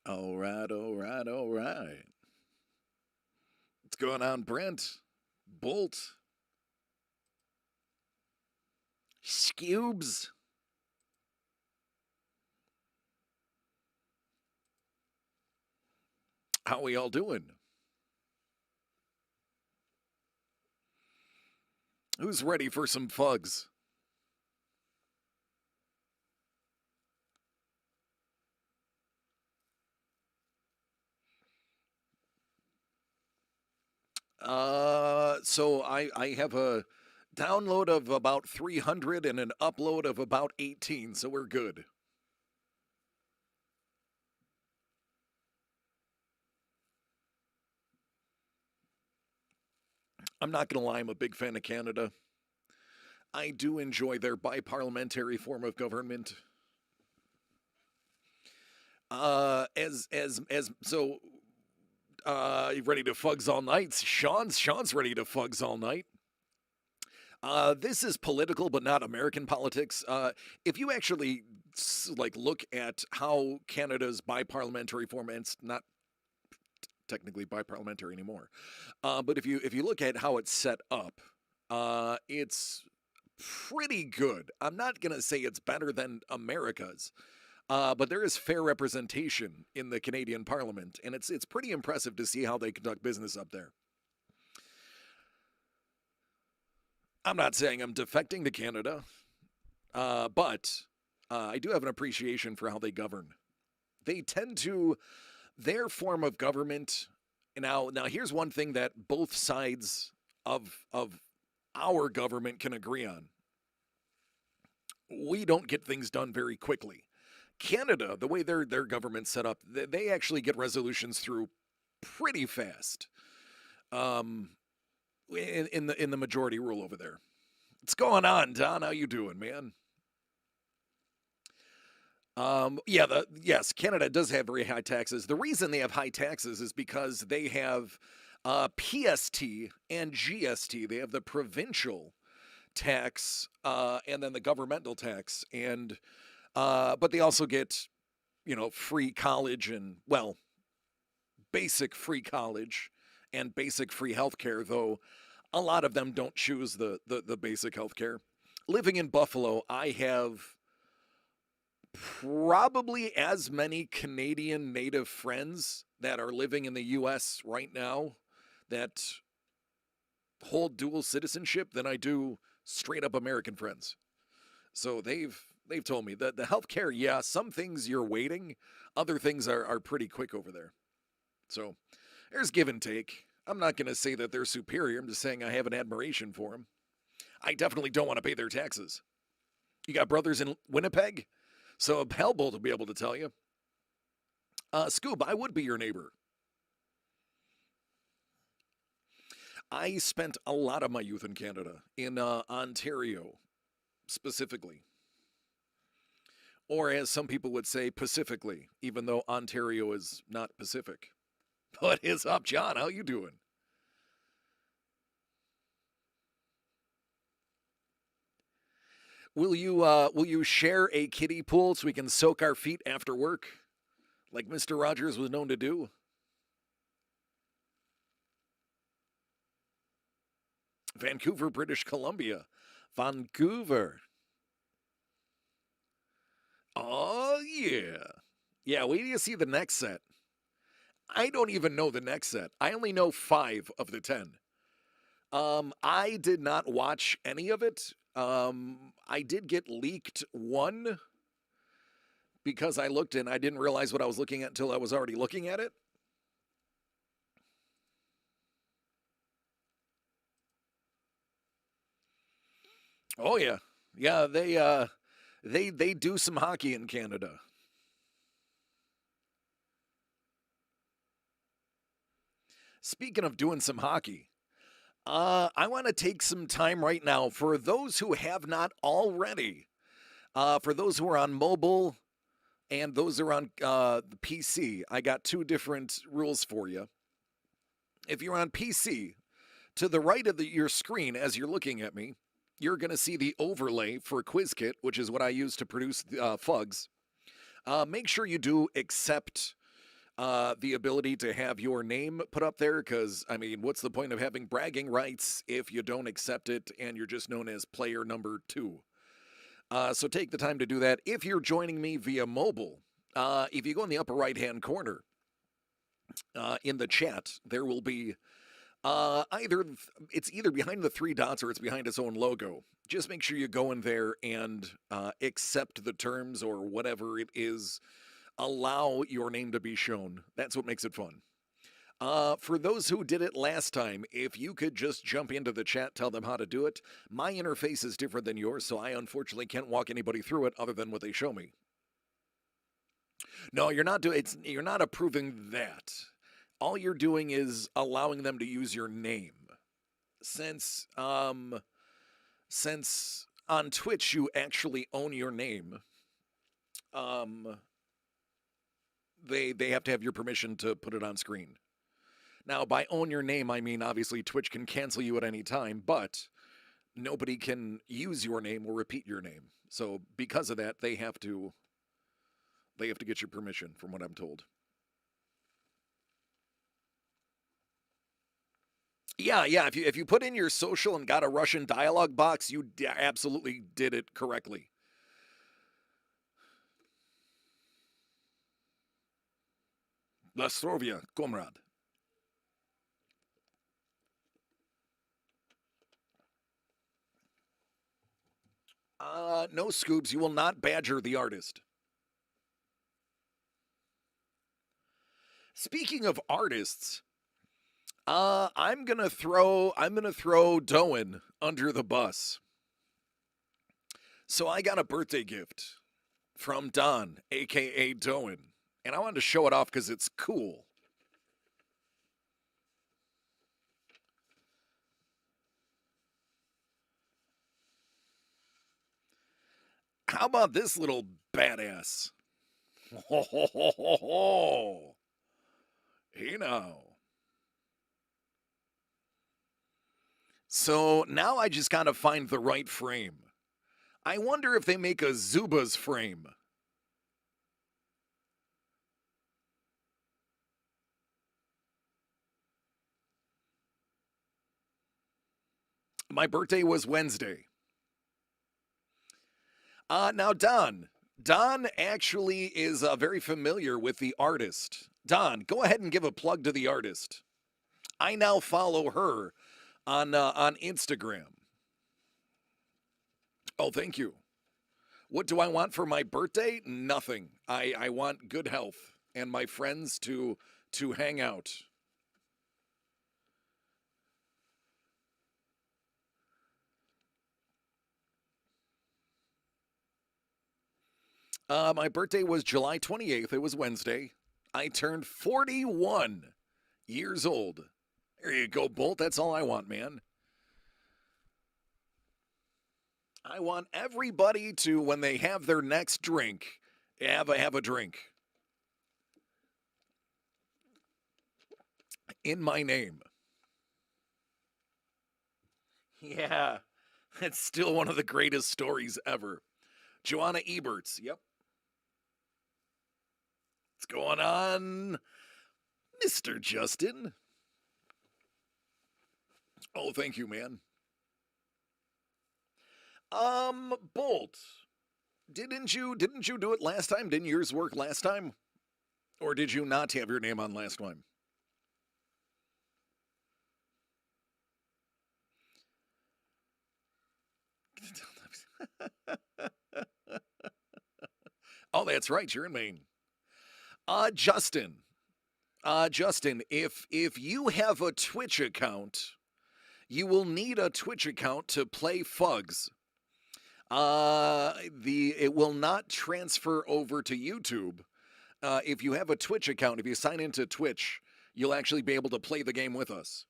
All right, all right, all right. What's going on, Brent? Bolt? Scubes? How we all doing? Who's ready for some fugs? So I have a download of about 300 and an upload of about 18, so we're good. I'm not going to lie, I'm a big fan of Canada. I do enjoy their biparliamentary form of government. As so you ready to fugs all night? Sean's ready to fugs all night. This is political, but not American politics. If you actually look at how Canada's biparliamentary form, and it's not technically biparliamentary anymore, but if you look at how it's set up, it's pretty good. I'm not gonna say it's better than America's. But there is fair representation in the Canadian Parliament, and it's pretty impressive to see how they conduct business up there. I'm not saying I'm defecting to Canada, but I do have an appreciation for how they govern. They tend to their form of government. Now here's one thing that both sides of our government can agree on. We don't get things done very quickly. Canada, the way their government's set up, they actually get resolutions through pretty fast. Um, in the majority rule over there. What's going on, Don? How you doing, man? Yes, Canada does have very high taxes. The reason they have high taxes is because they have PST and GST. They have the provincial tax and then the governmental tax, and but they also get free college and basic free college and basic free healthcare. Though a lot of them don't choose the basic healthcare. Living in Buffalo, I have probably as many Canadian native friends that are living in the U.S. right now that hold dual citizenship than I do straight up American friends. So they've told me that the healthcare, yeah, some things you're waiting, other things are pretty quick over there. So there's give and take. I'm not going to say that they're superior. I'm just saying I have an admiration for them. I definitely don't want to pay their taxes. You got brothers in Winnipeg? So Hellbolt will be able to tell you. Scoob, I would be your neighbor. I spent a lot of my youth in Canada, in Ontario specifically. Or as some people would say, Pacifically, even though Ontario is not Pacific. What is up, John? How you doing? Will you share a kiddie pool so we can soak our feet after work, like Mr. Rogers was known to do? Vancouver, British Columbia. Vancouver. Oh yeah. Yeah, wait till you see the next set. I don't even know the next set. I only know 5 of the 10. I did not watch any of it. I did get leaked one because I looked and I didn't realize what I was looking at until I was already looking at it. Oh yeah. Yeah, they do some hockey in Canada. Speaking of doing some hockey, I want to take some time right now for those who have not already. For those who are on mobile and those who are on the PC, I got 2 different rules for you. If you're on PC, to the right of your screen as you're looking at me, you're going to see the overlay for QuizKit, which is what I use to produce FUGs. Make sure you do accept the ability to have your name put up there, because, I mean, what's the point of having bragging rights if you don't accept it and you're just known as player number 2? So take the time to do that. If you're joining me via mobile, if you go in the upper right-hand corner in the chat, there will be it's either behind the 3 dots or it's behind its own logo. Just make sure you go in there and accept the terms or whatever it is. Allow your name to be shown. That's what makes it fun. For those who did it last time, if you could just jump into the chat, tell them how to do it. My interface is different than yours, so I unfortunately can't walk anybody through it other than what they show me. No, you're not you're not approving that. All you're doing is allowing them to use your name. Since on Twitch you actually own your name, they have to have your permission to put it on screen. Now, by own your name, I mean obviously Twitch can cancel you at any time, but nobody can use your name or repeat your name. So because of that, they have to get your permission, from what I'm told. Yeah. If you put in your social and got a Russian dialogue box, you absolutely did it correctly. Lastrovia, comrade. No, Scoobs, you will not badger the artist. Speaking of artists, I'm gonna throw Doan under the bus. So I got a birthday gift from Don, aka Doan, and I wanted to show it off because it's cool. How about this little badass? Ho ho ho ho ho! Hey now. So now I just gotta find the right frame. I wonder if they make a Zubaz frame. My birthday was Wednesday. Now, Don actually is very familiar with the artist. Don, go ahead and give a plug to the artist. I now follow her on Instagram. Oh, thank you. What do I want for my birthday? Nothing. I want good health and my friends to hang out. My birthday was July 28th. It was Wednesday. I turned 41 years old. There you go, Bolt. That's all I want, man. I want everybody to, when they have their next drink, have a drink in my name. Yeah, it's still one of the greatest stories ever. Joanna Eberts, yep. What's going on, Mr. Justin? Oh, thank you, man. Bolt, didn't you do it last time? Didn't yours work last time? Or did you not have your name on last time? Oh, that's right, you're in Maine. Justin, if you have a Twitch account, you will need a Twitch account to play F.U.G.S. It will not transfer over to YouTube. If you have a Twitch account, if you sign into Twitch, you'll actually be able to play the game with us.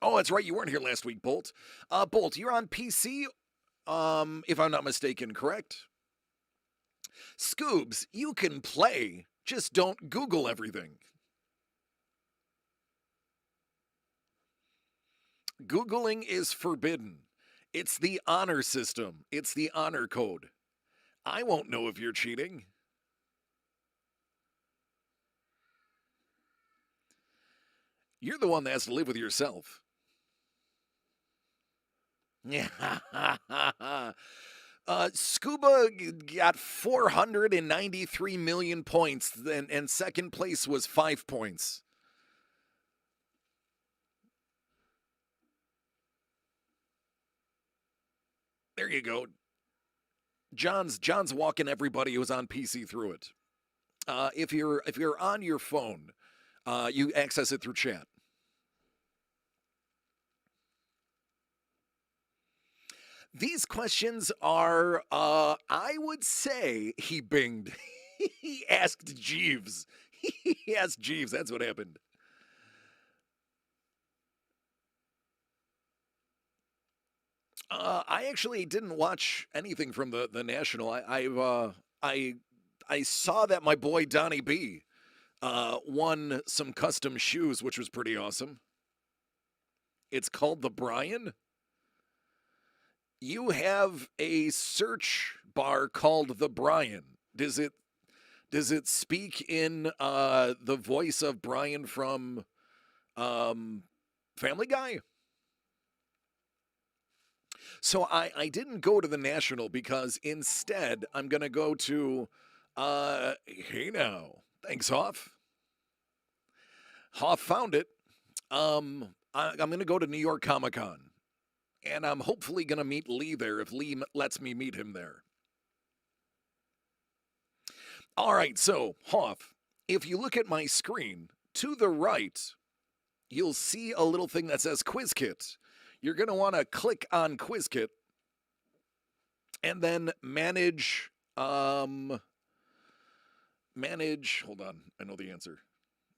Oh, that's right, you weren't here last week, Bolt. Bolt, you're on PC, if I'm not mistaken, correct? Scoobs, you can play, just don't Google everything. Googling is forbidden. It's the honor system. It's the honor code. I won't know if you're cheating. You're the one that has to live with yourself. Yeah. Scuba got 493 million points, and second place was 5 points. There you go. John's walking everybody who's on PC through it. If you're on your phone, you access it through chat. These questions are, I would say, he binged. He asked Jeeves. He asked Jeeves. That's what happened. I actually didn't watch anything from the national. I saw that my boy Donnie B won some custom shoes, which was pretty awesome. It's called the Brian. You have a search bar called the Brian. Does it speak in the voice of Brian from Family Guy? So I didn't go to the national because instead I'm gonna go to hey now. Thanks, Hoff. Hoff found it. I'm gonna go to New York Comic Con. And I'm hopefully gonna meet Lee there if Lee lets me meet him there. Alright, so Hoff, if you look at my screen, to the right, you'll see a little thing that says Quiz Kit. You're going to want to click on Quiz Kit and then manage, hold on, I know the answer.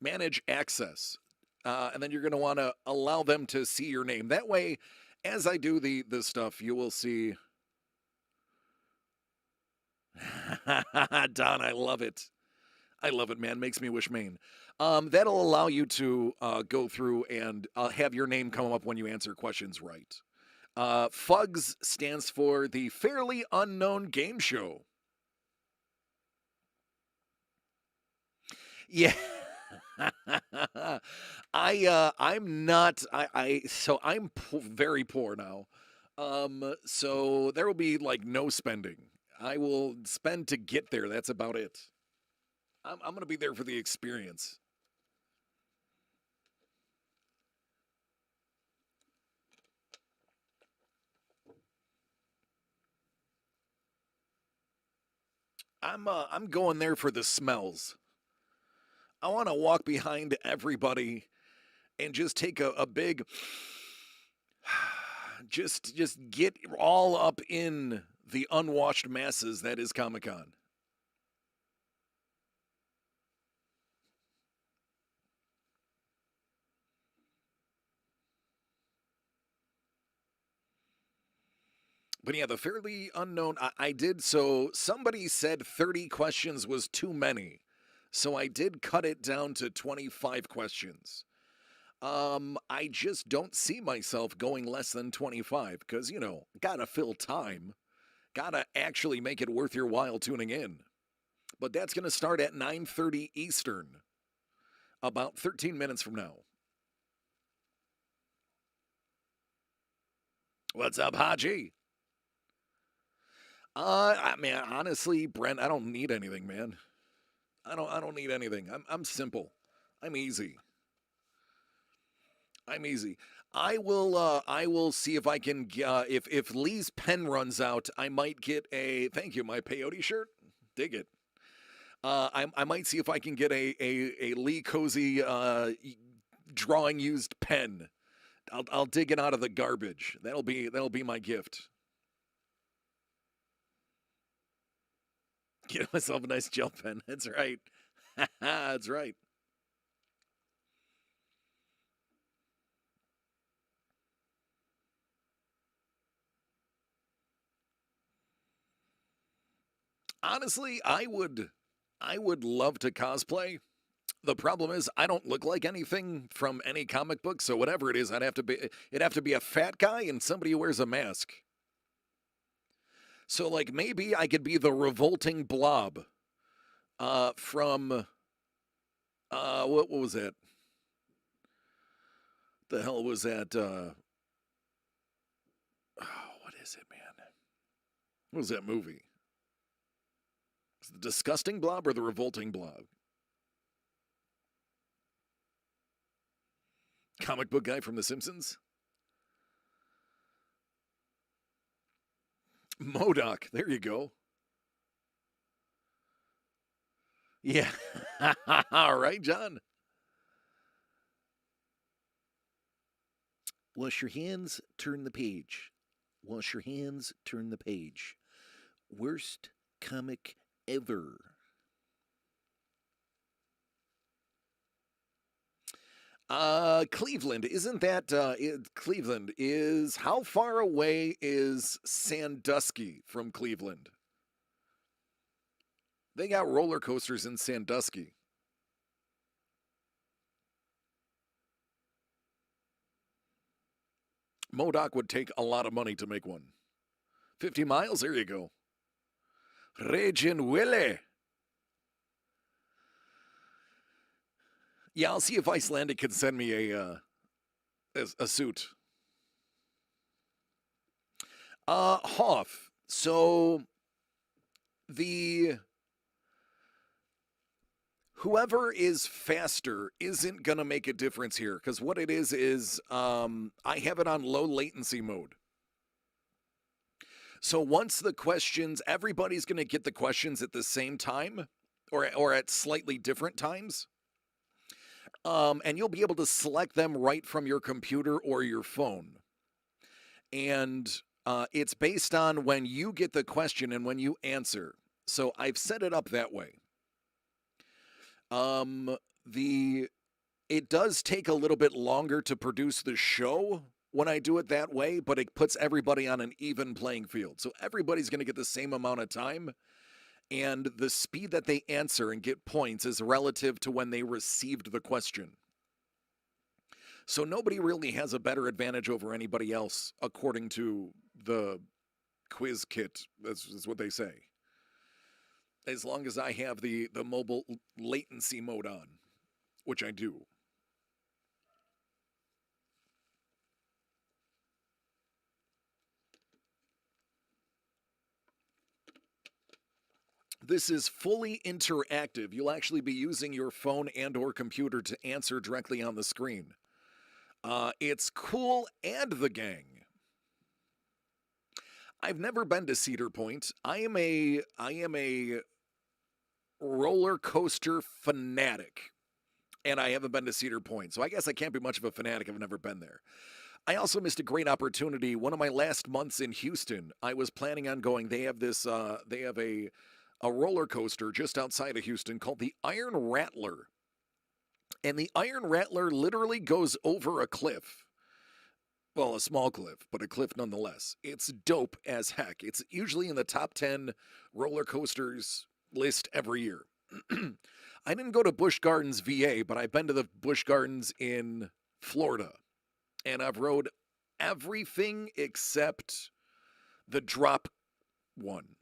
Manage access. And then you're going to want to allow them to see your name. That way, as I do the stuff, you will see. Don, I love it. I love it, man. Makes me wish Maine. That'll allow you to go through and have your name come up when you answer questions right. F.U.G.S stands for the Fairly Unknown Game Show. Yeah. I'm not. So I'm very poor now. So there will be like no spending. I will spend to get there. That's about it. I'm going to be there for the experience. I'm going there for the smells. I want to walk behind everybody and just take a big just get all up in the unwashed masses that is Comic-Con. But yeah, the Fairly Unknown, I did, so somebody said 30 questions was too many. So I did cut it down to 25 questions. I just don't see myself going less than 25 because, gotta fill time. Gotta actually make it worth your while tuning in. But that's gonna start at 9:30 Eastern, about 13 minutes from now. What's up, Haji? I mean, honestly, Brent, I don't need anything, man. I don't need anything. I'm simple. I'm easy. I'm easy. I will see if I can if Lee's pen runs out, I might get a thank you, my peyote shirt. Dig it. I might see if I can get a Lee Cozy drawing used pen. I'll dig it out of the garbage. That'll be my gift. Get myself a nice gel pen. That's right. That's right. Honestly, I would love to cosplay. The problem is I don't look like anything from any comic book, so whatever it is, it'd have to be a fat guy and somebody who wears a mask. So like maybe I could be the revolting blob from what was it? The hell was that? What is it, man? What was that movie? Is it the Disgusting Blob or the Revolting Blob? Comic book guy from The Simpsons? MODOK. There you go. Yeah. All right, John. Wash your hands, turn the page. Wash your hands, turn the page. Worst comic ever. Cleveland. Isn't that Cleveland is how far away is Sandusky from Cleveland? They got roller coasters in Sandusky. MODOK would take a lot of money to make one. 50 miles? There you go. Ragin' Willie. Yeah, I'll see if Icelandic can send me a suit. Hoff. So the whoever is faster isn't gonna make a difference here because what it is I have it on low latency mode. So once the questions, everybody's gonna get the questions at the same time, or at slightly different times. And you'll be able to select them right from your computer or your phone. And it's based on when you get the question and when you answer. So I've set it up that way. It does take a little bit longer to produce the show when I do it that way, but it puts everybody on an even playing field. So everybody's going to get the same amount of time. And the speed that they answer and get points is relative to when they received the question. So nobody really has a better advantage over anybody else, according to the quiz kit. That's what they say. As long as I have the mobile latency mode on, which I do. This is fully interactive. You'll actually be using your phone and or computer to answer directly on the screen. It's cool and the gang. I've never been to Cedar Point. I am a roller coaster fanatic, and I haven't been to Cedar Point, so I guess I can't be much of a fanatic. I've never been there. I also missed a great opportunity. One of my last months in Houston, I was planning on going. They have this. They have a roller coaster just outside of Houston called the Iron Rattler. And the Iron Rattler literally goes over a cliff. Well, a small cliff, but a cliff nonetheless. It's dope as heck. It's usually in the top 10 roller coasters list every year. I didn't go to Busch Gardens, VA, but I've been to the Busch Gardens in Florida. And I've rode everything except the drop one.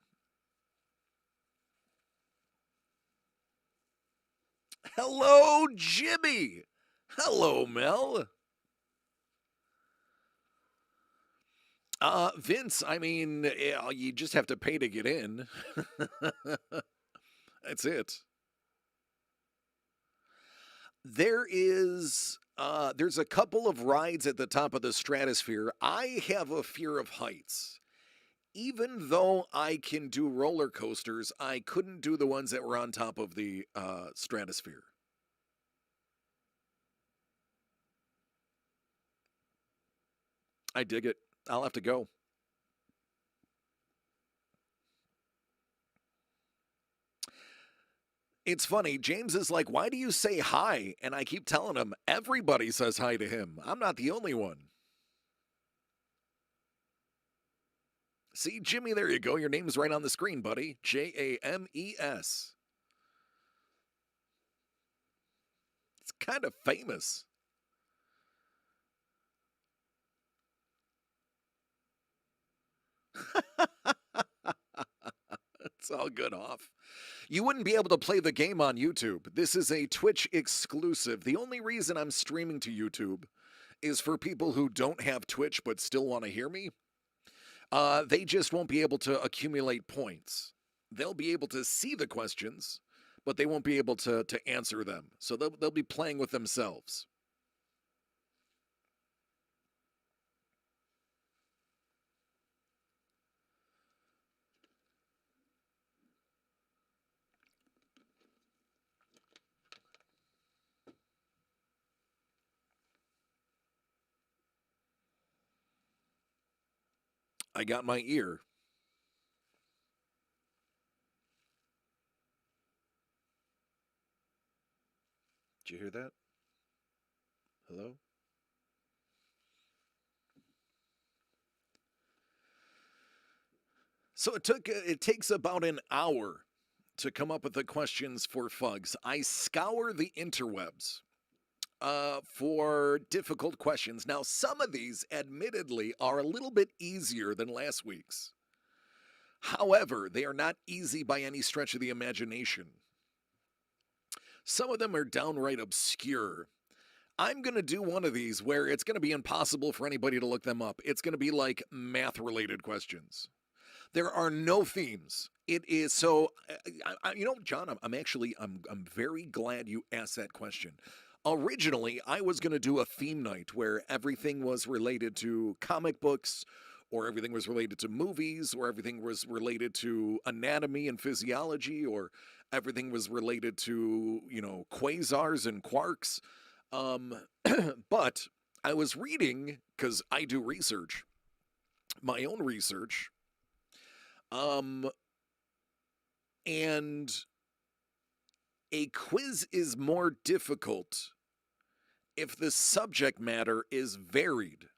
Hello, Jimmy. Hello, Mel. Vince, I mean, you just have to pay to get in. That's it. There's a couple of rides at the top of the stratosphere. I have a fear of heights. Even though I can do roller coasters, I couldn't do the ones that were on top of the stratosphere. I dig it. I'll have to go. It's funny. James is like, why do you say hi? And I keep telling him, everybody says hi to him. I'm not the only one. See, Jimmy, there you go. Your name's right on the screen, buddy. James. It's kind of famous. It's all good off. You wouldn't be able to play the game on YouTube. This is a Twitch exclusive. The only reason I'm streaming to YouTube is for people who don't have Twitch but still want to hear me. They just won't be able to accumulate points. They'll be able to see the questions, but they won't be able to answer them. So they'll be playing with themselves. I got my ear. Did you hear that? Hello? So it takes about an hour to come up with the questions for F.U.G.S. I scour the interwebs for difficult questions. Now, some of these, admittedly, are a little bit easier than last week's. However, they are not easy by any stretch of the imagination. Some of them are downright obscure. I'm going to do one of these where it's going to be impossible for anybody to look them up. It's going to be like math-related questions. There are no themes. It is so, John, I'm very glad you asked that question. Originally, I was going to do a theme night where everything was related to comic books, or everything was related to movies, or everything was related to anatomy and physiology, or everything was related to, quasars and quarks. But I was reading, because I do research, my own research, and a quiz is more difficult if the subject matter is varied.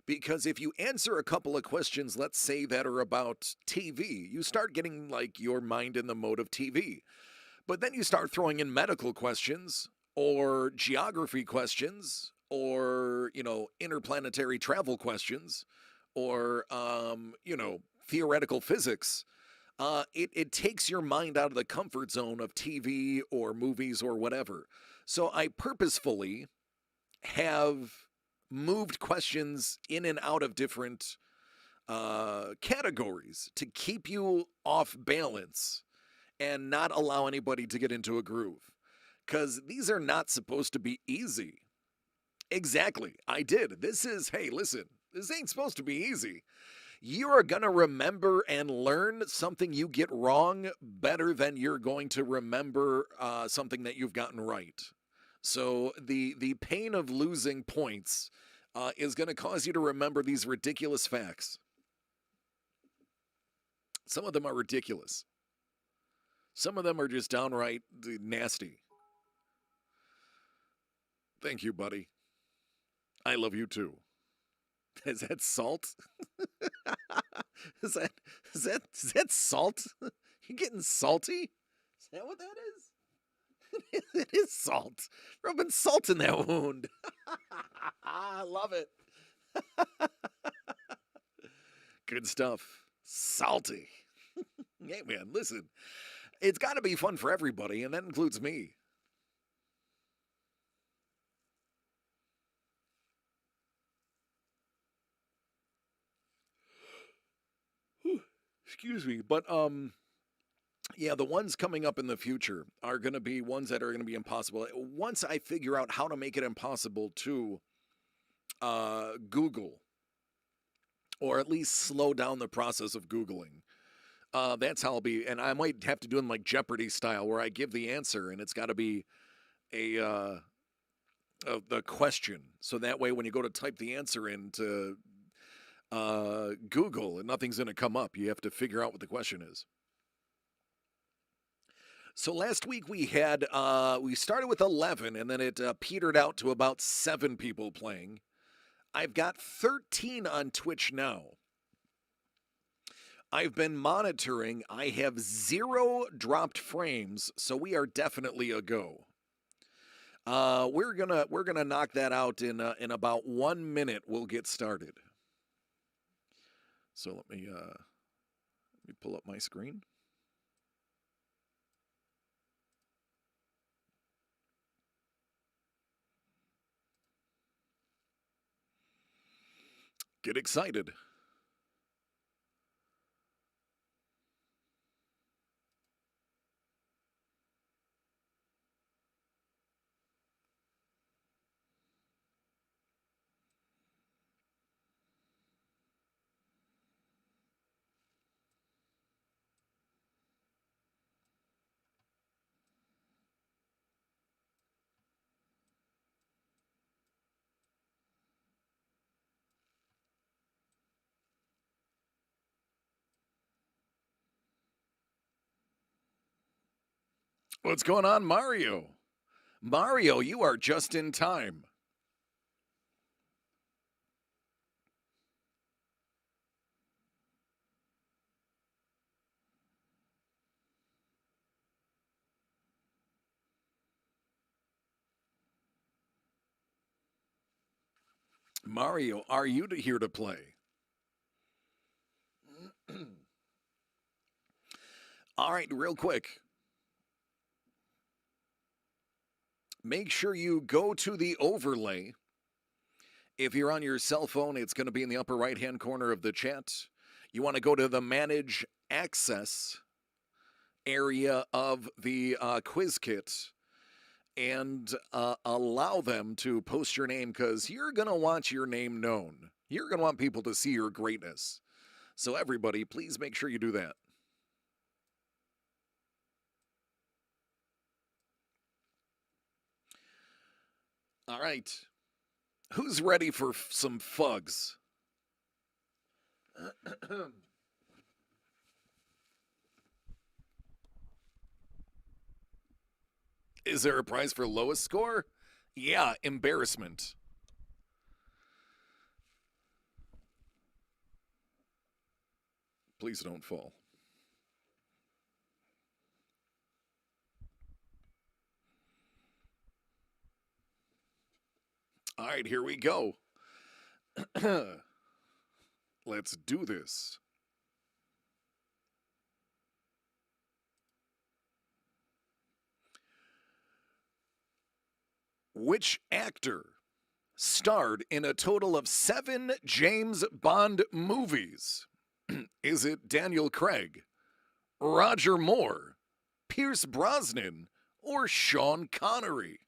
Because if you answer a couple of questions, let's say that are about TV, you start getting like your mind in the mode of TV. But then you start throwing in medical questions or geography questions or, interplanetary travel questions or, theoretical physics. It takes your mind out of the comfort zone of TV or movies or whatever. So I purposefully have moved questions in and out of different categories to keep you off balance and not allow anybody to get into a groove. Because these are not supposed to be easy. Exactly. I did. Hey, listen, this ain't supposed to be easy. You are going to remember and learn something you get wrong better than you're going to remember something that you've gotten right. So the pain of losing points is going to cause you to remember these ridiculous facts. Some of them are ridiculous. Some of them are just downright nasty. Thank you, buddy. I love you too. Is that salt? is that salt? You getting salty? Is that what that is? It is salt. Rubbing salt in that wound. I love it. Good stuff. Salty. Hey, man, listen. It's got to be fun for everybody, and that includes me. Excuse me, but yeah, the ones coming up in the future are going to be ones that are going to be impossible. Once I figure out how to make it impossible to Google, or at least slow down the process of Googling, that's how I'll be. And I might have to do them like Jeopardy style, where I give the answer, and it's got to be the question. So that way, when you go to type the answer into Google, and nothing's going to come up. You have to figure out what the question is. So last week we had, we started with 11, and then it petered out to about 7 people playing. I've got 13 on Twitch now. I've been monitoring. I have 0 dropped frames, so we are definitely a go. We're gonna knock that out in about 1 minute. We'll get started. So let me pull up my screen. Get excited. What's going on, Mario? Mario, you are just in time. Mario, are you here to play? All right, real quick. Make sure you go to the overlay. If you're on your cell phone, it's going to be in the upper right-hand corner of the chat. You want to go to the Manage Access area of the quiz kit and allow them to post your name, because you're going to want your name known. You're going to want people to see your greatness. So everybody, please make sure you do that. All right. Who's ready for some F.U.G.S? Is there a prize for lowest score? Yeah, embarrassment. Please don't fall. All right, here we go. Let's do this. Which actor starred in a total of 7 James Bond movies? Is it Daniel Craig, Roger Moore, Pierce Brosnan, or Sean Connery?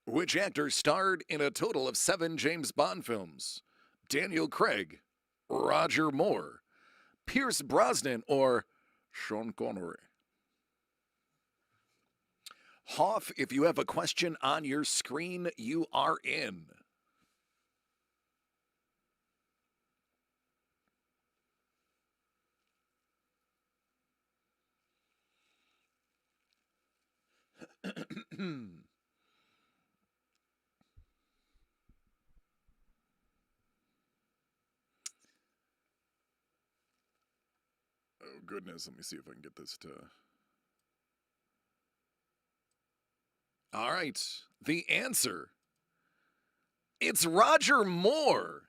Which actor starred in a total of 7 James Bond films? Daniel Craig, Roger Moore, Pierce Brosnan, or Sean Connery? Hoff, if you have a question on your screen, you are in. Oh, goodness. Let me see if I can get this to... All right. The answer. It's Roger Moore.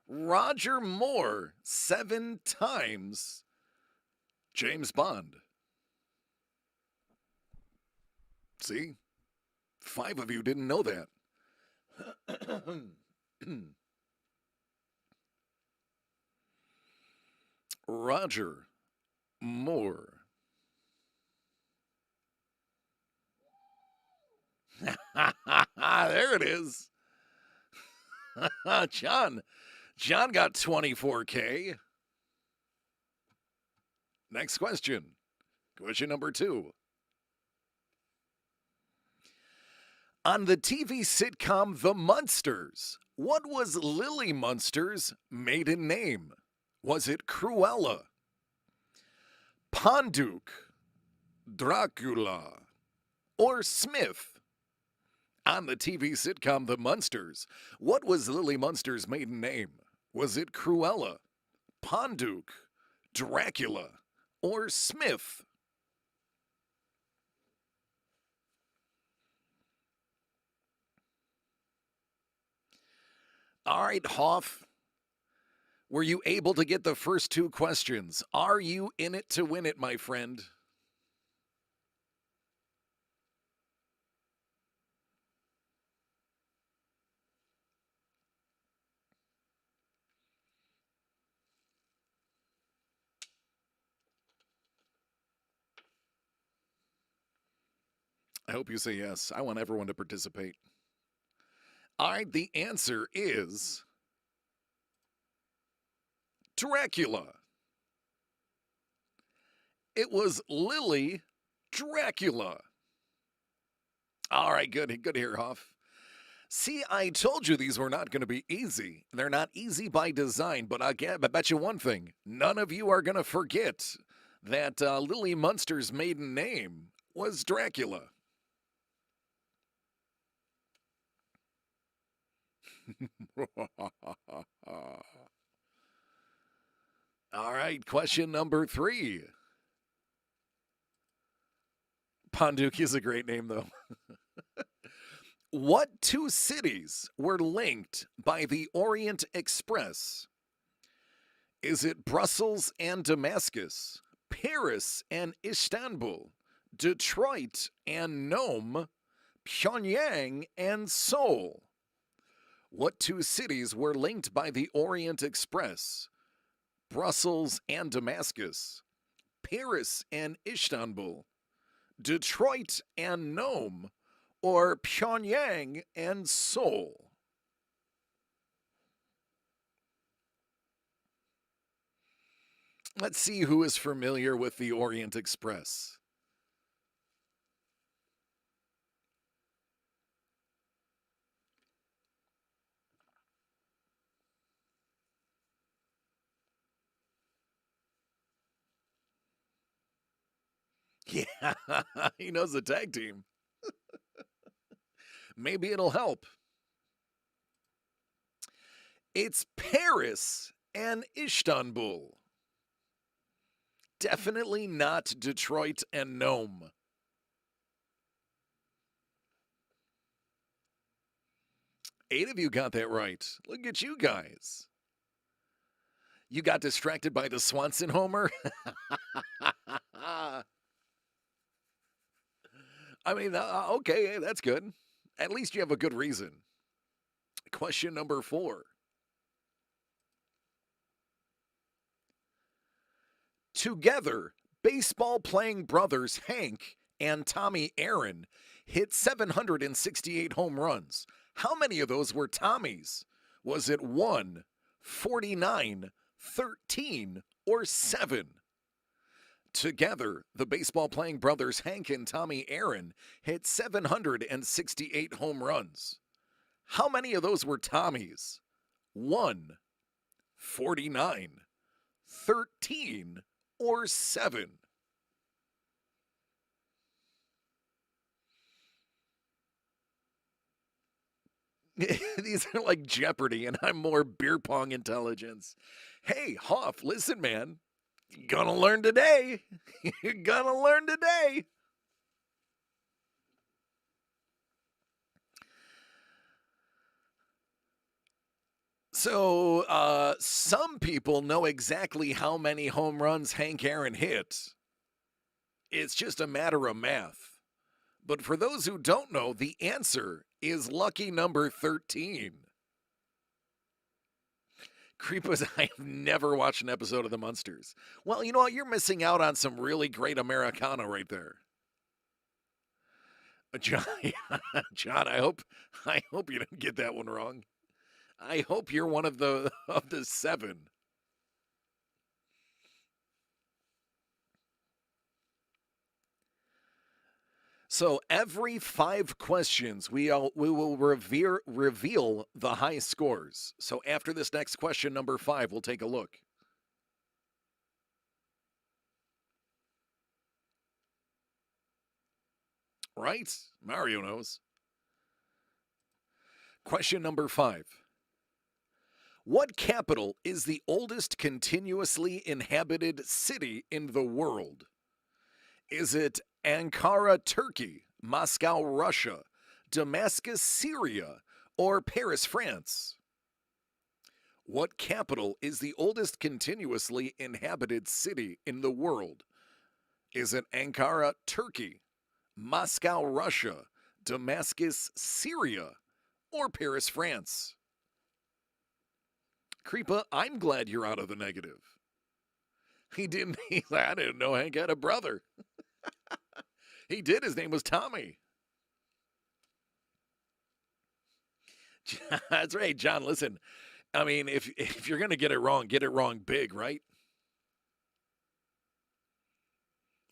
Roger Moore, 7 times James Bond. See? 5 of you didn't know that. Roger Moore. There it is. John got 24K. Next question. Question number 2. On the TV sitcom The Munsters, what was Lily Munster's maiden name? Was it Cruella, Ponduke, Dracula, or Smith? On the TV sitcom The Munsters, what was Lily Munster's maiden name? Was it Cruella, Ponduke, Dracula, or Smith? All right, Hoff. Were you able to get the first 2 questions? Are you in it to win it, my friend? I hope you say yes. I want everyone to participate. All right, the answer is Dracula. It was Lily Dracula. All right, good. Good here, Huff. See, I told you these were not going to be easy. They're not easy by design, but I bet you one thing. None of you are going to forget that Lily Munster's maiden name was Dracula. All right, question number 3. Ponduki is a great name, though. What 2 cities were linked by the Orient Express? Is it Brussels and Damascus, Paris and Istanbul, Detroit and Nome, Pyongyang and Seoul? What 2 cities were linked by the Orient Express? Brussels and Damascus, Paris and Istanbul, Detroit and Nome, or Pyongyang and Seoul? Let's see who is familiar with the Orient Express. Yeah, he knows the tag team. Maybe it'll help. It's Paris and Istanbul. Definitely not Detroit and Nome. Eight of you got that right. Look at you guys. You got distracted by the Swanson homer? I mean, okay, that's good. At least you have a good reason. Question number 4. Together, baseball playing brothers Hank and Tommy Aaron hit 768 home runs. How many of those were Tommy's? Was it 1, 49, 13, or 7? Together, the baseball playing brothers Hank and Tommy Aaron hit 768 home runs. How many of those were Tommy's? 1, 49, 13, or 7? These are like Jeopardy, and I'm more beer pong intelligence. Hey, Hoff, listen, man. You're gonna learn today. You're gonna learn today. So, some people know exactly how many home runs Hank Aaron hit. It's just a matter of math. But for those who don't know, the answer is lucky number 13. Creepos, I have never watched an episode of The Munsters. Well, you know what? You're missing out on some really great Americana right there. John, John, I hope you didn't get that one wrong. I hope you're one of the 7. So every 5 questions, we will reveal the high scores. So after this next question, number 5, we'll take a look. Right? Mario knows. Question number 5. What capital is the oldest continuously inhabited city in the world? Is it Ankara, Turkey, Moscow, Russia, Damascus, Syria, or Paris, France? What capital is the oldest continuously inhabited city in the world? Is it Ankara, Turkey, Moscow, Russia, Damascus, Syria, or Paris, France? Creepa, I'm glad you're out of the negative. I didn't know Hank had a brother. He did. His name was Tommy. That's right, John. Listen, I mean, if you're gonna get it wrong big, right?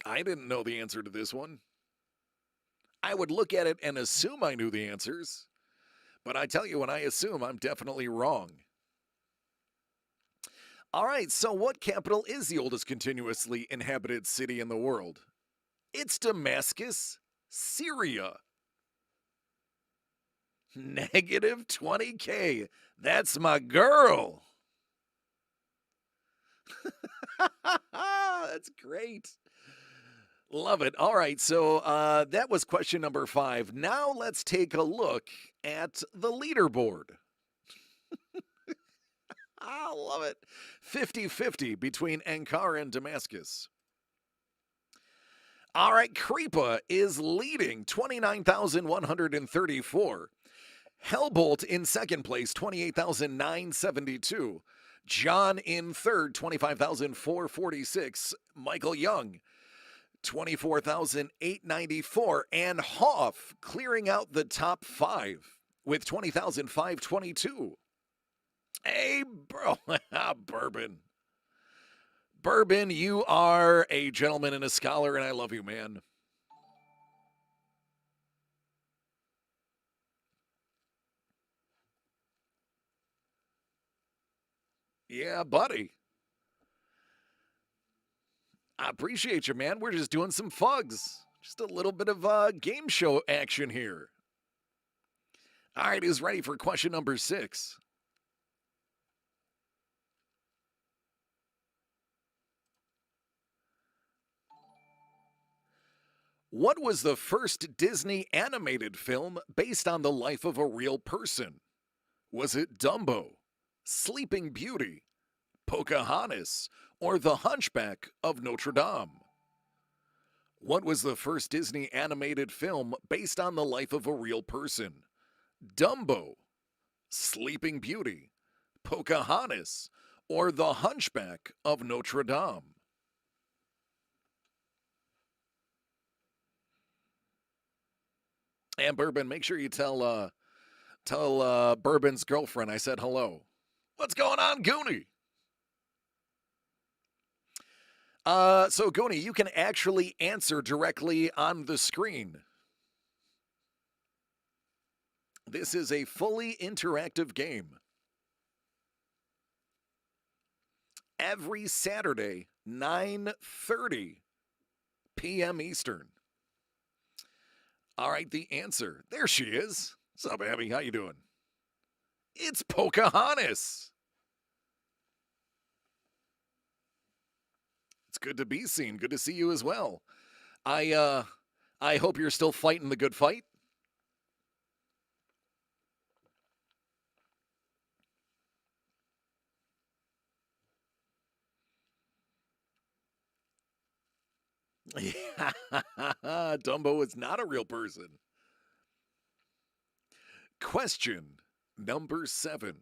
I didn't know the answer to this one. I would look at it and assume I knew the answers, but I tell you, when I assume, I'm definitely wrong. All right, so what capital is the oldest continuously inhabited city in the world? It's Damascus, Syria. Negative 20K. That's my girl. That's great. Love it. All right, so that was question number 5. Now let's take a look at the leaderboard. I love it. 50-50 between Ankara and Damascus. All right, Kripa is leading 29,134. Hellbolt in second place, 28,972. John in third, 25,446. Michael Young, 24,894. And Hoff clearing out the top 5 with 20,522. Hey, bro, Bourbon. Bourbon, you are a gentleman and a scholar, and I love you, man. Yeah, buddy. I appreciate you, man. We're just doing some F.U.G.S. Just a little bit of game show action here. All right, who's ready for question number 6? What was the first Disney animated film based on the life of a real person? Was it Dumbo, Sleeping Beauty, Pocahontas, or The Hunchback of Notre Dame? What was the first Disney animated film based on the life of a real person? Dumbo, Sleeping Beauty, Pocahontas, or The Hunchback of Notre Dame? And Bourbon, make sure you tell Bourbon's girlfriend I said hello. What's going on, Goonie? So Goonie, you can actually answer directly on the screen. This is a fully interactive game. Every Saturday, 9:30 p.m. Eastern. All right, the answer. There she is. What's up, Abby? How you doing? It's Pocahontas. It's good to be seen. Good to see you as well. I hope you're still fighting the good fight. Dumbo is not a real person. Question number 7.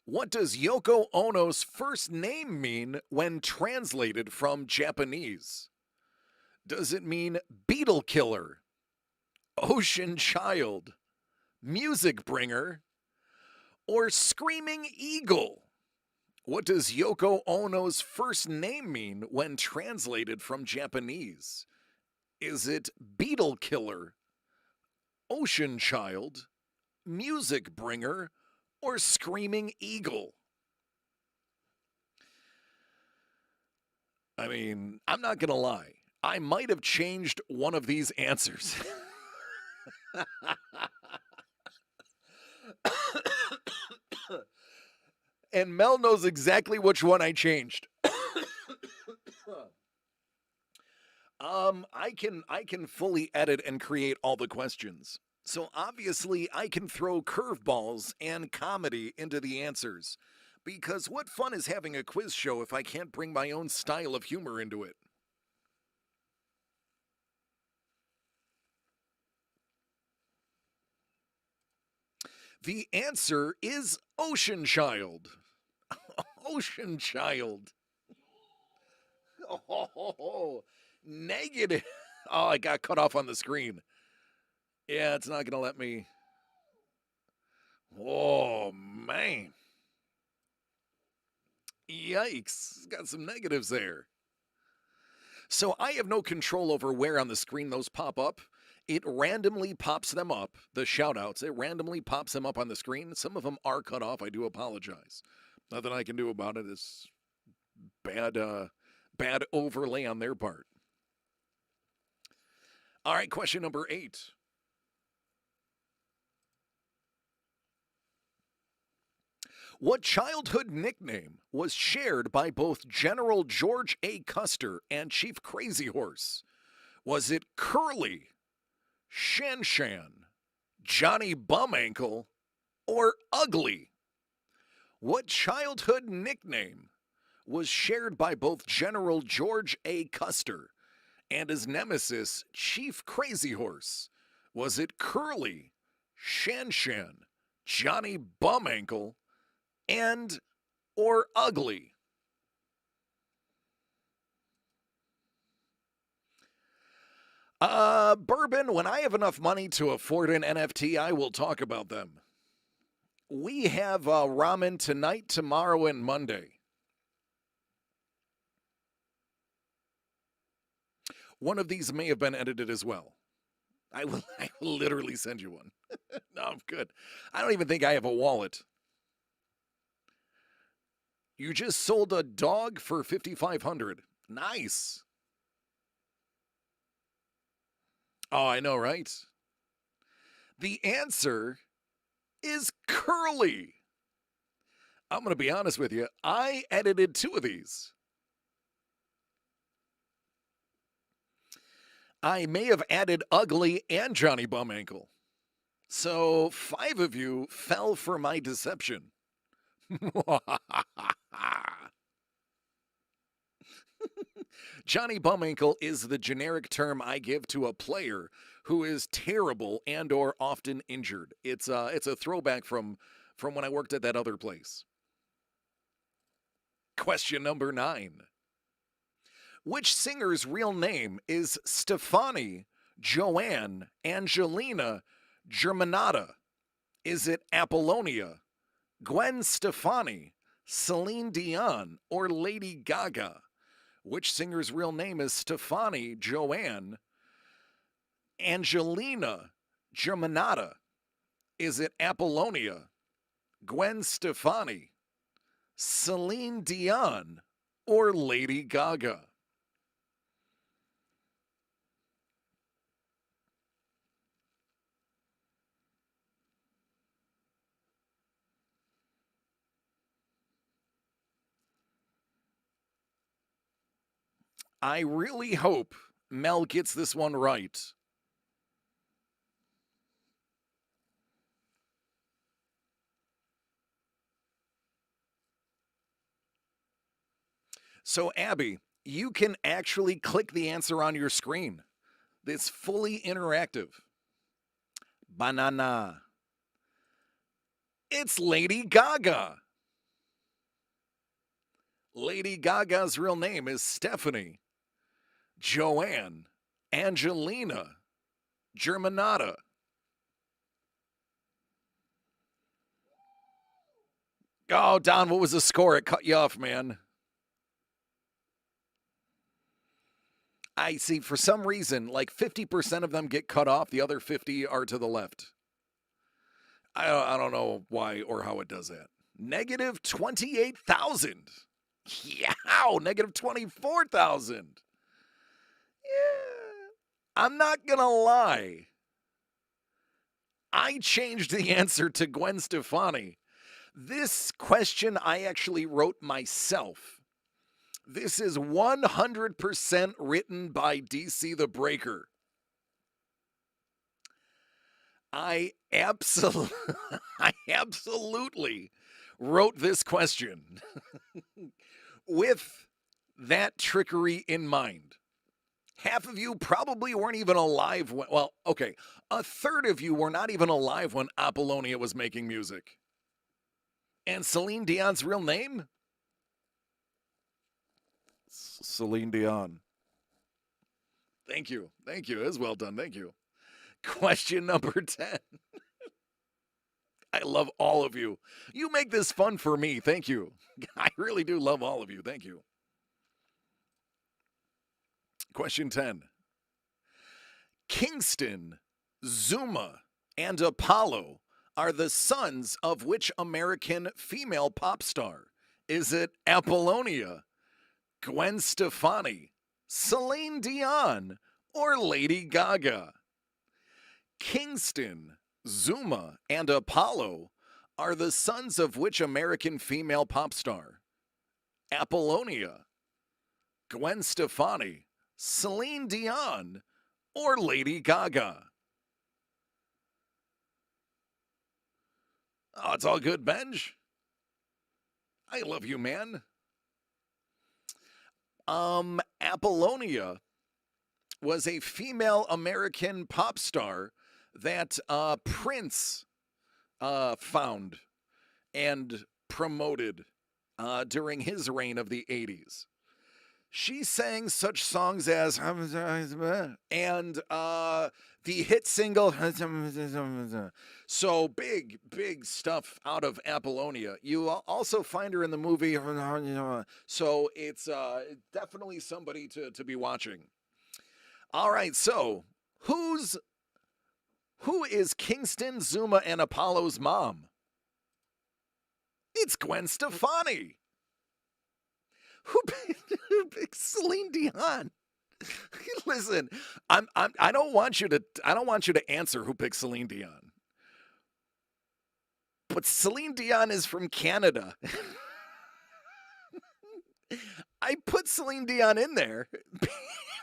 What does Yoko Ono's first name mean when translated from Japanese? Does it mean beetle killer, ocean child, music bringer, or screaming eagle? What does Yoko Ono's first name mean when translated from Japanese? Is it beetle killer, ocean child, music bringer, or screaming eagle? I mean, I'm not going to lie. I might have changed one of these answers. And Mel knows exactly which one I changed. I can fully edit and create all the questions. So obviously I can throw curveballs and comedy into the answers. Because what fun is having a quiz show if I can't bring my own style of humor into it? The answer is Ocean Child. Ocean Child. Oh, negative. Oh, I got cut off on the screen. Yeah, it's not going to let me. Oh, man. Yikes. Got some negatives there. So I have no control over where on the screen those pop up. It randomly pops them up, the shout-outs. It randomly pops them up on the screen. Some of them are cut off. I do apologize. Nothing I can do about it. It's bad overlay on their part. All right, question number 8. What childhood nickname was shared by both General George A. Custer and Chief Crazy Horse? Was it Curly, Shan Shan, Johnny Bum Ankle, or Ugly? What childhood nickname was shared by both General George A. Custer and his nemesis, Chief Crazy Horse? Was it Curly, Shan Shan, Johnny Bum Ankle, and or Ugly? Bourbon, when I have enough money to afford an NFT, I will talk about them. We have ramen tonight, tomorrow, and Monday. One of these may have been edited as well. I will literally send you one. No, I'm good. I don't even think I have a wallet. You just sold a dog for $5,500. Nice. Oh, I know, right? The answer is Curly. I'm going to be honest with you. I edited 2 of these. I may have added Ugly and Johnny Bum Ankle. So 5 of you fell for my deception. Johnny Bum Ankle is the generic term I give to a player who is terrible and or often injured. It's a throwback from when I worked at that other place. Question number 9. Which singer's real name is Stefani Joanne Angelina Germanata? Is it Apollonia, Gwen Stefani, Celine Dion, or Lady Gaga? Which singer's real name is Stefani Joanne Angelina Germanata? Is it Apollonia, Gwen Stefani, Celine Dion, or Lady Gaga? I really hope Mel gets this one right. So, Abby, you can actually click the answer on your screen. It's fully interactive. Banana. It's Lady Gaga. Lady Gaga's real name is Stephanie Joanne Angelina Germanata. Oh, Don, what was the score? It cut you off, man. I see, for some reason, like 50% of them get cut off, the other 50 are to the left. I don't know why or how it does that. Negative 28,000. Yeah, negative 24,000. Yeah. I'm not going to lie. I changed the answer to Gwen Stefani. This question I actually wrote myself. This is 100% written by DC the Breaker. I absolutely wrote this question with that trickery in mind. Half of you probably weren't even alive when, well, okay, a third of you were not even alive when Apollonia was making music. And Celine Dion's real name? Celine Dion. Thank you. Thank you. It was well done. Thank you. Question number 10. I love all of you. You make this fun for me. Thank you. I really do love all of you. Thank you. Question 10. Kingston, Zuma, and Apollo are the sons of which American female pop star? Is it Apollonia, Gwen Stefani, Celine Dion, or Lady Gaga? Kingston, Zuma, and Apollo are the sons of which American female pop star? Apollonia, Gwen Stefani, Celine Dion, or Lady Gaga? Oh, it's all good, Benj. I love you, man. Apollonia was a female American pop star that Prince found and promoted during his reign of the 80s. She sang such songs as and the hit single. So big stuff out of Apollonia. You also find her in the movie. So it's definitely somebody to be watching. All right, so who is Kingston, Zuma, and Apollo's mom? It's Gwen Stefani. Who picked Celine Dion? Listen, I don't want you to answer who picked Celine Dion. But Celine Dion is from Canada. I put Celine Dion in there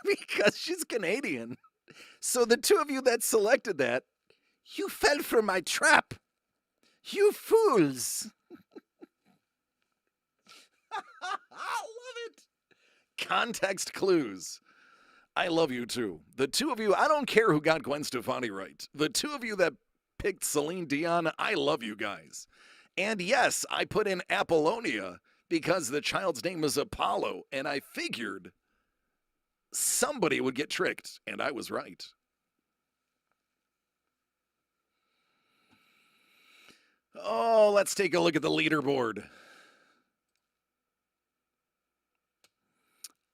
because she's Canadian. So the two of you that selected that, you fell for my trap. You fools. I love it. Context clues. I love you too. The two of you, I don't care who got Gwen Stefani right. The two of you that picked Celine Dion, I love you guys. And yes, I put in Apollonia because the child's name is Apollo, and I figured somebody would get tricked, and I was right. Oh, let's take a look at the leaderboard.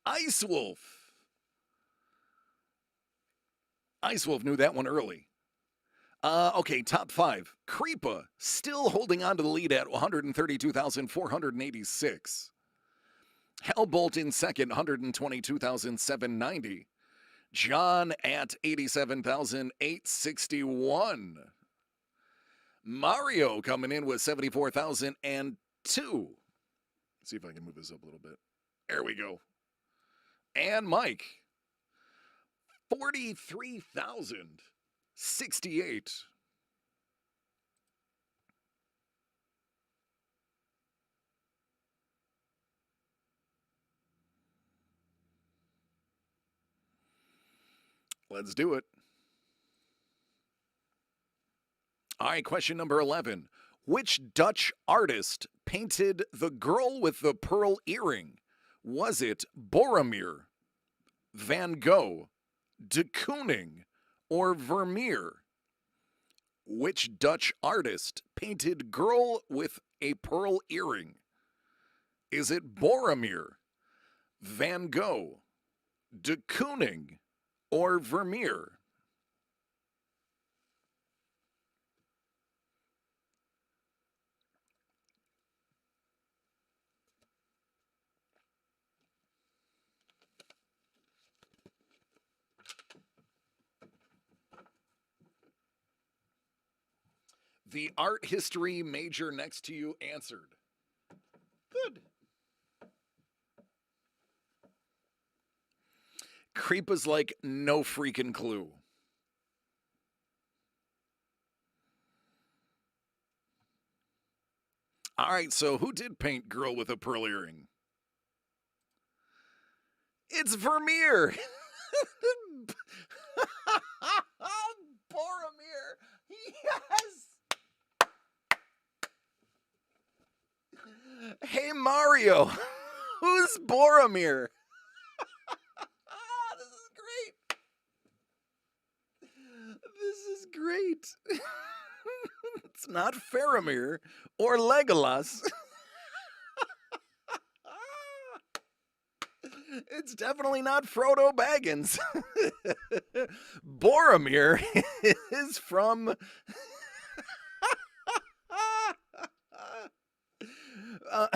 Ice Wolf knew that one early. Okay, top 5. Creepa still holding on to the lead at 132,486. Hellbolt in second, 122,790. John at 87,861. Mario coming in with 74,002. Let's see if I can move this up a little bit. There we go. And Mike, 43,068. Let's do it. All right, question number 11. Which Dutch artist painted the girl with the pearl earring? Was it Boromir, Van Gogh, de Kooning, or Vermeer? Which Dutch artist painted girl with a pearl earring? Is it Boromir, Van Gogh, de Kooning, or Vermeer? The art history major next to you answered. Good. Creepa's like, no freaking clue. All right, so who did paint girl with a pearl earring? It's Vermeer. Boromir. Yes. Hey, Mario. Who's Boromir? This is great. great. It's not Faramir or Legolas. It's definitely not Frodo Baggins. Boromir is from. uh,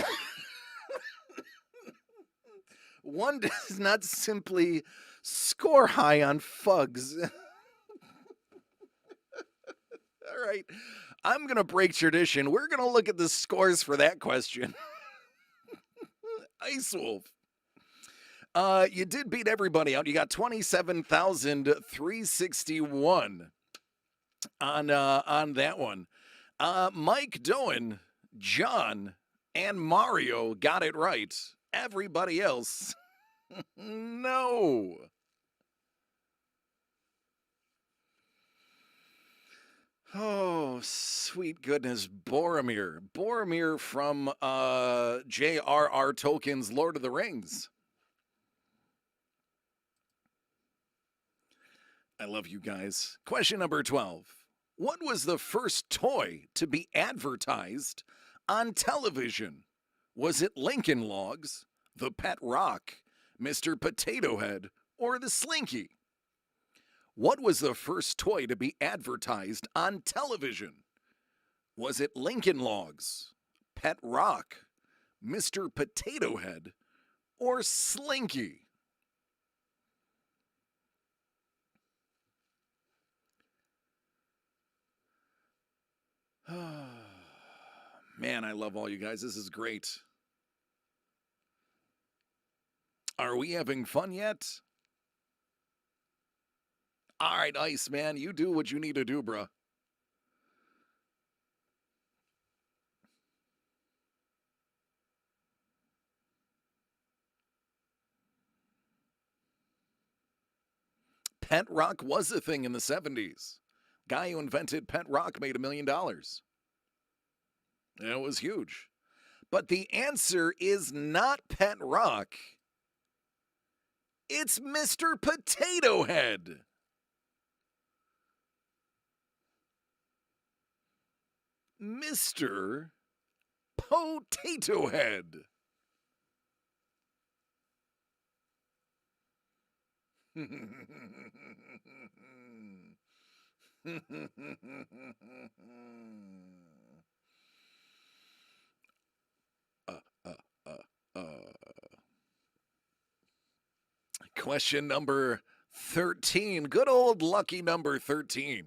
one does not simply score high on F.U.G.S. All right. I'm going to break tradition. We're going to look at the scores for that question. Ice Wolf. You did beat everybody out. You got 27,361 on that one. Mike Doan, John, and Mario got it right. Everybody else, no. Oh, sweet goodness, Boromir. Boromir from J.R.R. Tolkien's Lord of the Rings. I love you guys. Question number 12. What was the first toy to be advertised on television? Was it Lincoln Logs, the Pet Rock, Mr. Potato Head, or the Slinky? What was the first toy to be advertised on television? Was it Lincoln Logs, Pet Rock, Mr. Potato Head, or Slinky? Man, I love all you guys. This is great. Are we having fun yet? All right, Ice Man, you do what you need to do, bruh. Pet rock was a thing in the 70s. Guy who invented pet rock made $1 million. It was huge. But the answer is not pet rock. It's Mr. Potato Head. Mr. Potato Head. Question number 13. Good old lucky number 13.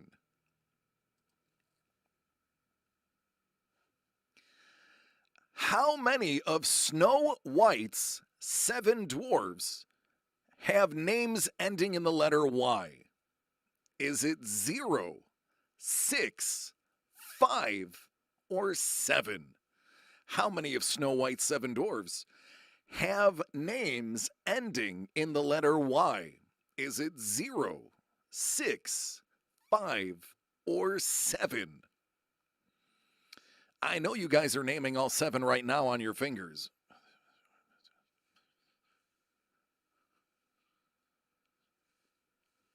How many of Snow White's 7 dwarves have names ending in the letter Y? Is it 0, 6, 5, or 7? How many of Snow White's 7 dwarves have names ending in the letter Y? Is it 0, 6, 5, or 7? I know you guys are naming all 7 right now on your fingers.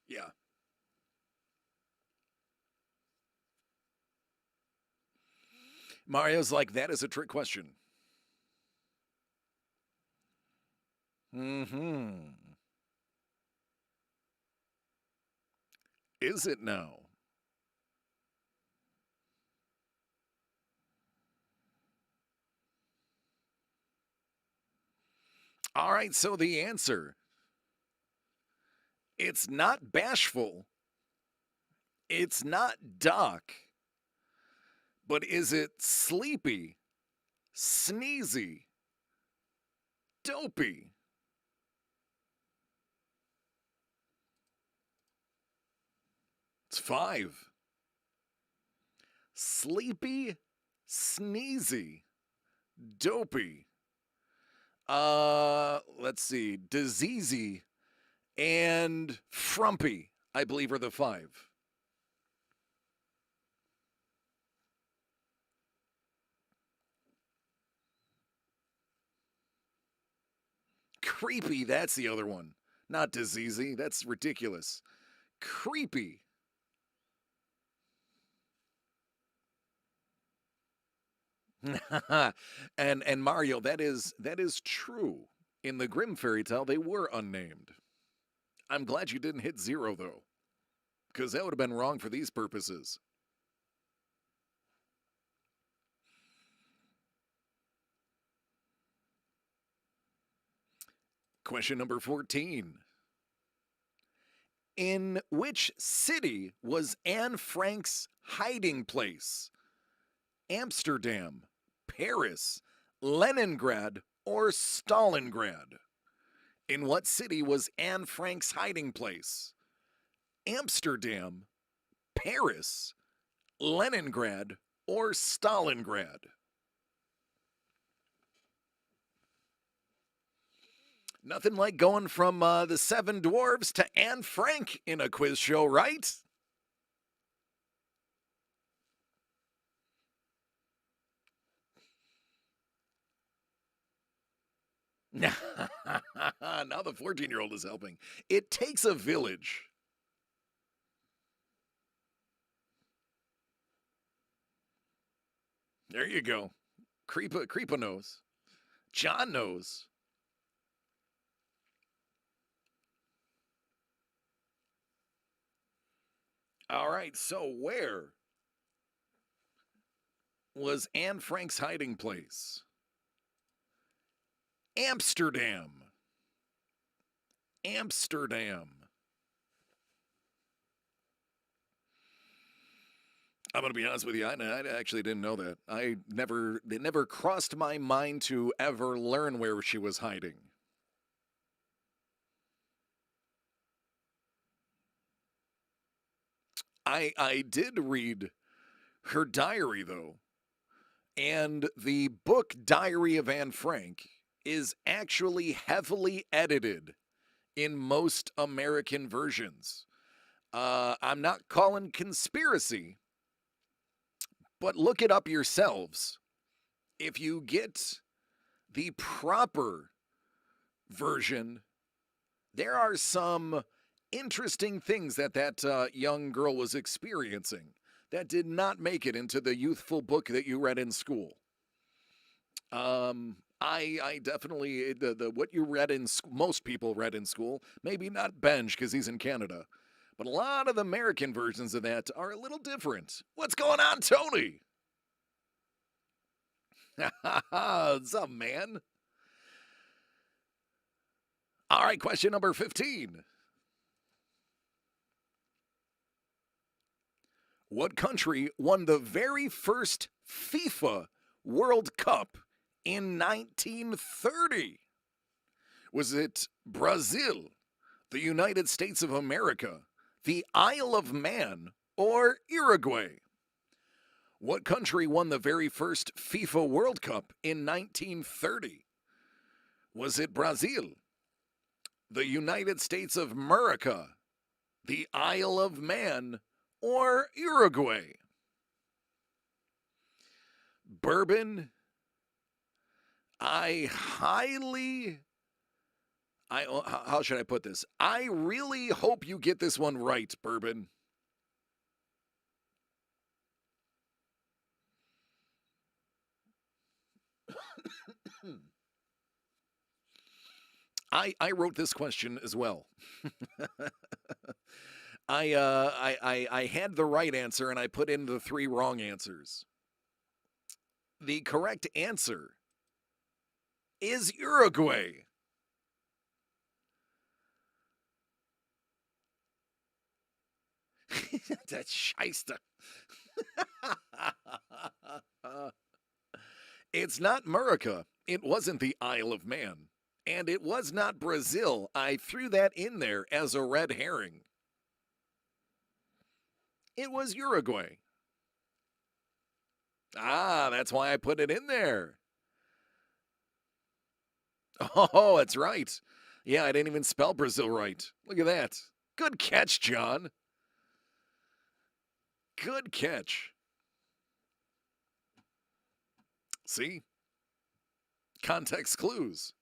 Yeah. Mario's like, that is a trick question. Is it now? All right, so the answer. It's not bashful. It's not Doc. But is it sleepy, sneezy, dopey? It's 5. Sleepy, sneezy, dopey. Let's see. Diseasy and frumpy, I believe, are the 5. Creepy, that's the other one. Not diseasy, that's ridiculous. Creepy. And Mario, that is true. In the Grimm fairy tale, they were unnamed. I'm glad you didn't hit zero though, because that would have been wrong for these purposes. Question number 14. In which city was Anne Frank's hiding place? Amsterdam, Paris, Leningrad, or Stalingrad? In what city was Anne Frank's hiding place? Amsterdam, Paris, Leningrad, or Stalingrad? Nothing like going from the Seven Dwarves to Anne Frank in a quiz show, right? Now the 14-year-old is helping. It takes a village. There you go. Creepa knows. John knows. All right, so where was Anne Frank's hiding place? Amsterdam. Amsterdam. I'm going to be honest with you. I actually didn't know that. It never crossed my mind to ever learn where she was hiding. I did read her diary though, and the book Diary of Anne Frank is actually heavily edited in most American versions. I'm not calling conspiracy, but look it up yourselves. If you get the proper version, there are some interesting things that young girl was experiencing that did not make it into the youthful book that you read in school. I definitely the what you read in most people read in school, maybe not Benj because he's in Canada, but a lot of the American versions of that are a little different. What's going on, Tony? What's up, man? All right, question number 15. What country won the very first FIFA World Cup in 1930? Was it Brazil, the United States of America, the Isle of Man, or Uruguay? What country won the very first FIFA World Cup in 1930? Was it Brazil, the United States of America, the Isle of Man, or Uruguay? Bourbon, how should I put this? I really hope you get this one right, Bourbon. I wrote this question as well. I had the right answer and I put in the 3 wrong answers. The correct answer is Uruguay. That's shyster. It's not America. It wasn't the Isle of Man. And it was not Brazil. I threw that in there as a red herring. It was Uruguay. Ah, that's why I put it in there. Oh, that's right. Yeah, I didn't even spell Brazil right. Look at that. Good catch, John. Good catch. See? Context clues.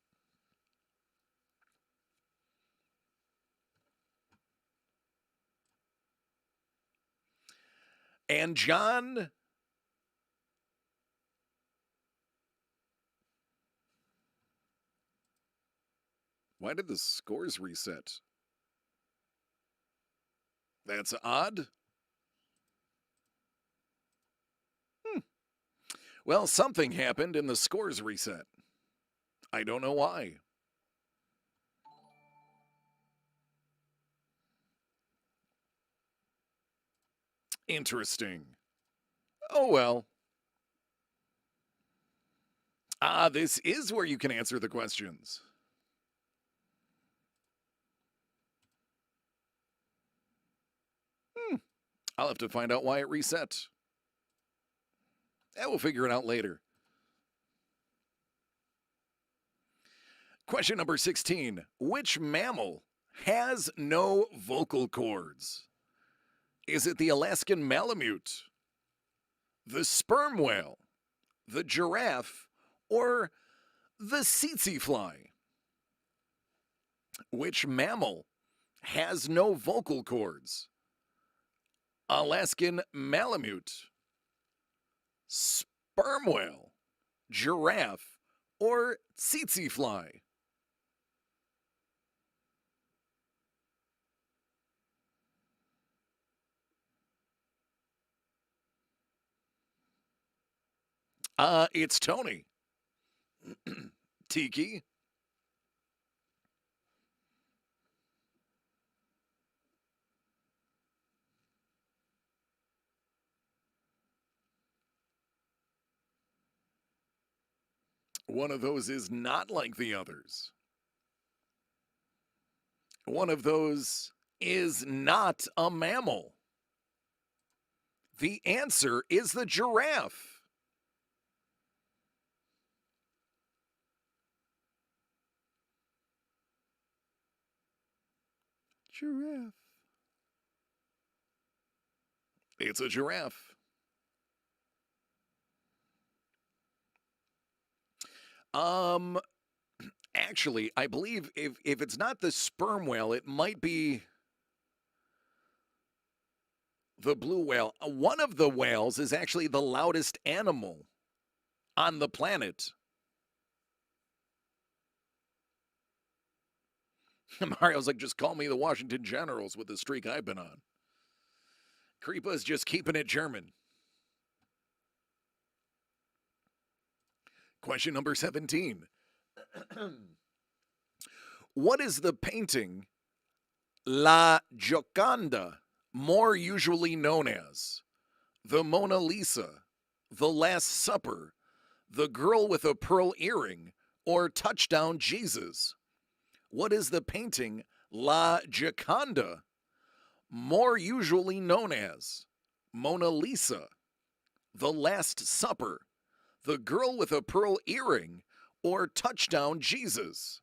And John, Why did the scores reset? That's odd. Well, something happened and the scores reset. I don't know why. Interesting. Oh well. This is where you can answer the questions. I'll have to find out why it reset. And we'll figure it out later. Question number 16. Which mammal has no vocal cords? Is it the Alaskan Malamute, the sperm whale, the giraffe, or the tsetse fly? Which mammal has no vocal cords? Alaskan Malamute, sperm whale, giraffe, or tsetse fly? It's Tony. Tiki. One of those is not like the others. One of those is not a mammal. The answer is the giraffe. Giraffe. It's a giraffe. Actually, I believe if it's not the sperm whale, it might be the blue whale. One of the whales is actually the loudest animal on the planet. Mario's like, just call me the Washington Generals with the streak I've been on. Creepa's just keeping it German. Question number 17. What is the painting La Gioconda more usually known as? The Mona Lisa, The Last Supper, The Girl with a Pearl Earring, or Touchdown Jesus? What is the painting La Gioconda more usually known as? Mona Lisa, The Last Supper, The Girl with a Pearl Earring, or Touchdown Jesus?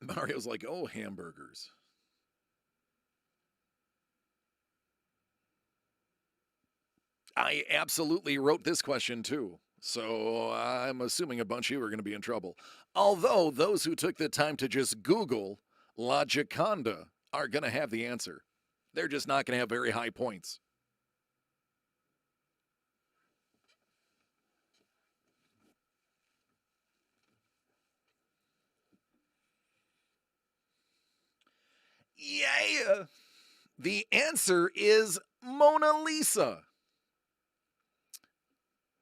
Mario's like, oh, hamburgers. I absolutely wrote this question too. So I'm assuming a bunch of you are going to be in trouble. Although those who took the time to just Google La Gioconda are going to have the answer. They're just not going to have very high points. Yeah. The answer is Mona Lisa.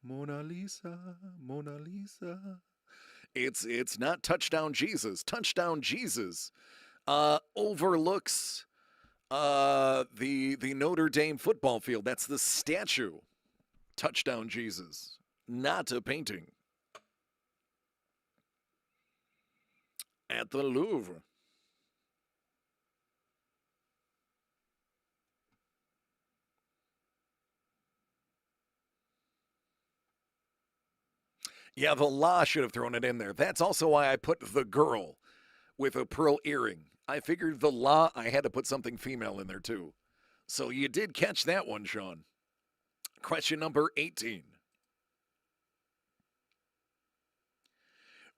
Mona Lisa, Mona Lisa. It's not Touchdown Jesus. Touchdown Jesus overlooks the Notre Dame football field. That's the statue. Touchdown Jesus, not a painting. At the Louvre. Yeah, the law should have thrown it in there. That's also why I put the girl with a pearl earring. I figured the law, I had to put something female in there too. So you did catch that one, Sean. Question number 18.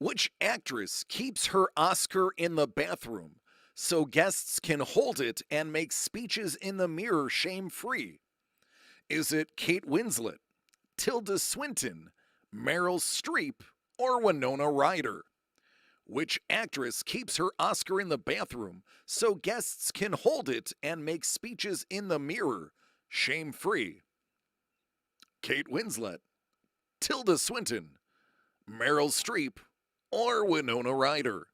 Which actress keeps her Oscar in the bathroom so guests can hold it and make speeches in the mirror shame-free? Is it Kate Winslet, Tilda Swinton, Meryl Streep, or Winona Ryder? Which actress keeps her Oscar in the bathroom so guests can hold it and make speeches in the mirror, shame-free? Kate Winslet, Tilda Swinton, Meryl Streep, or Winona Ryder?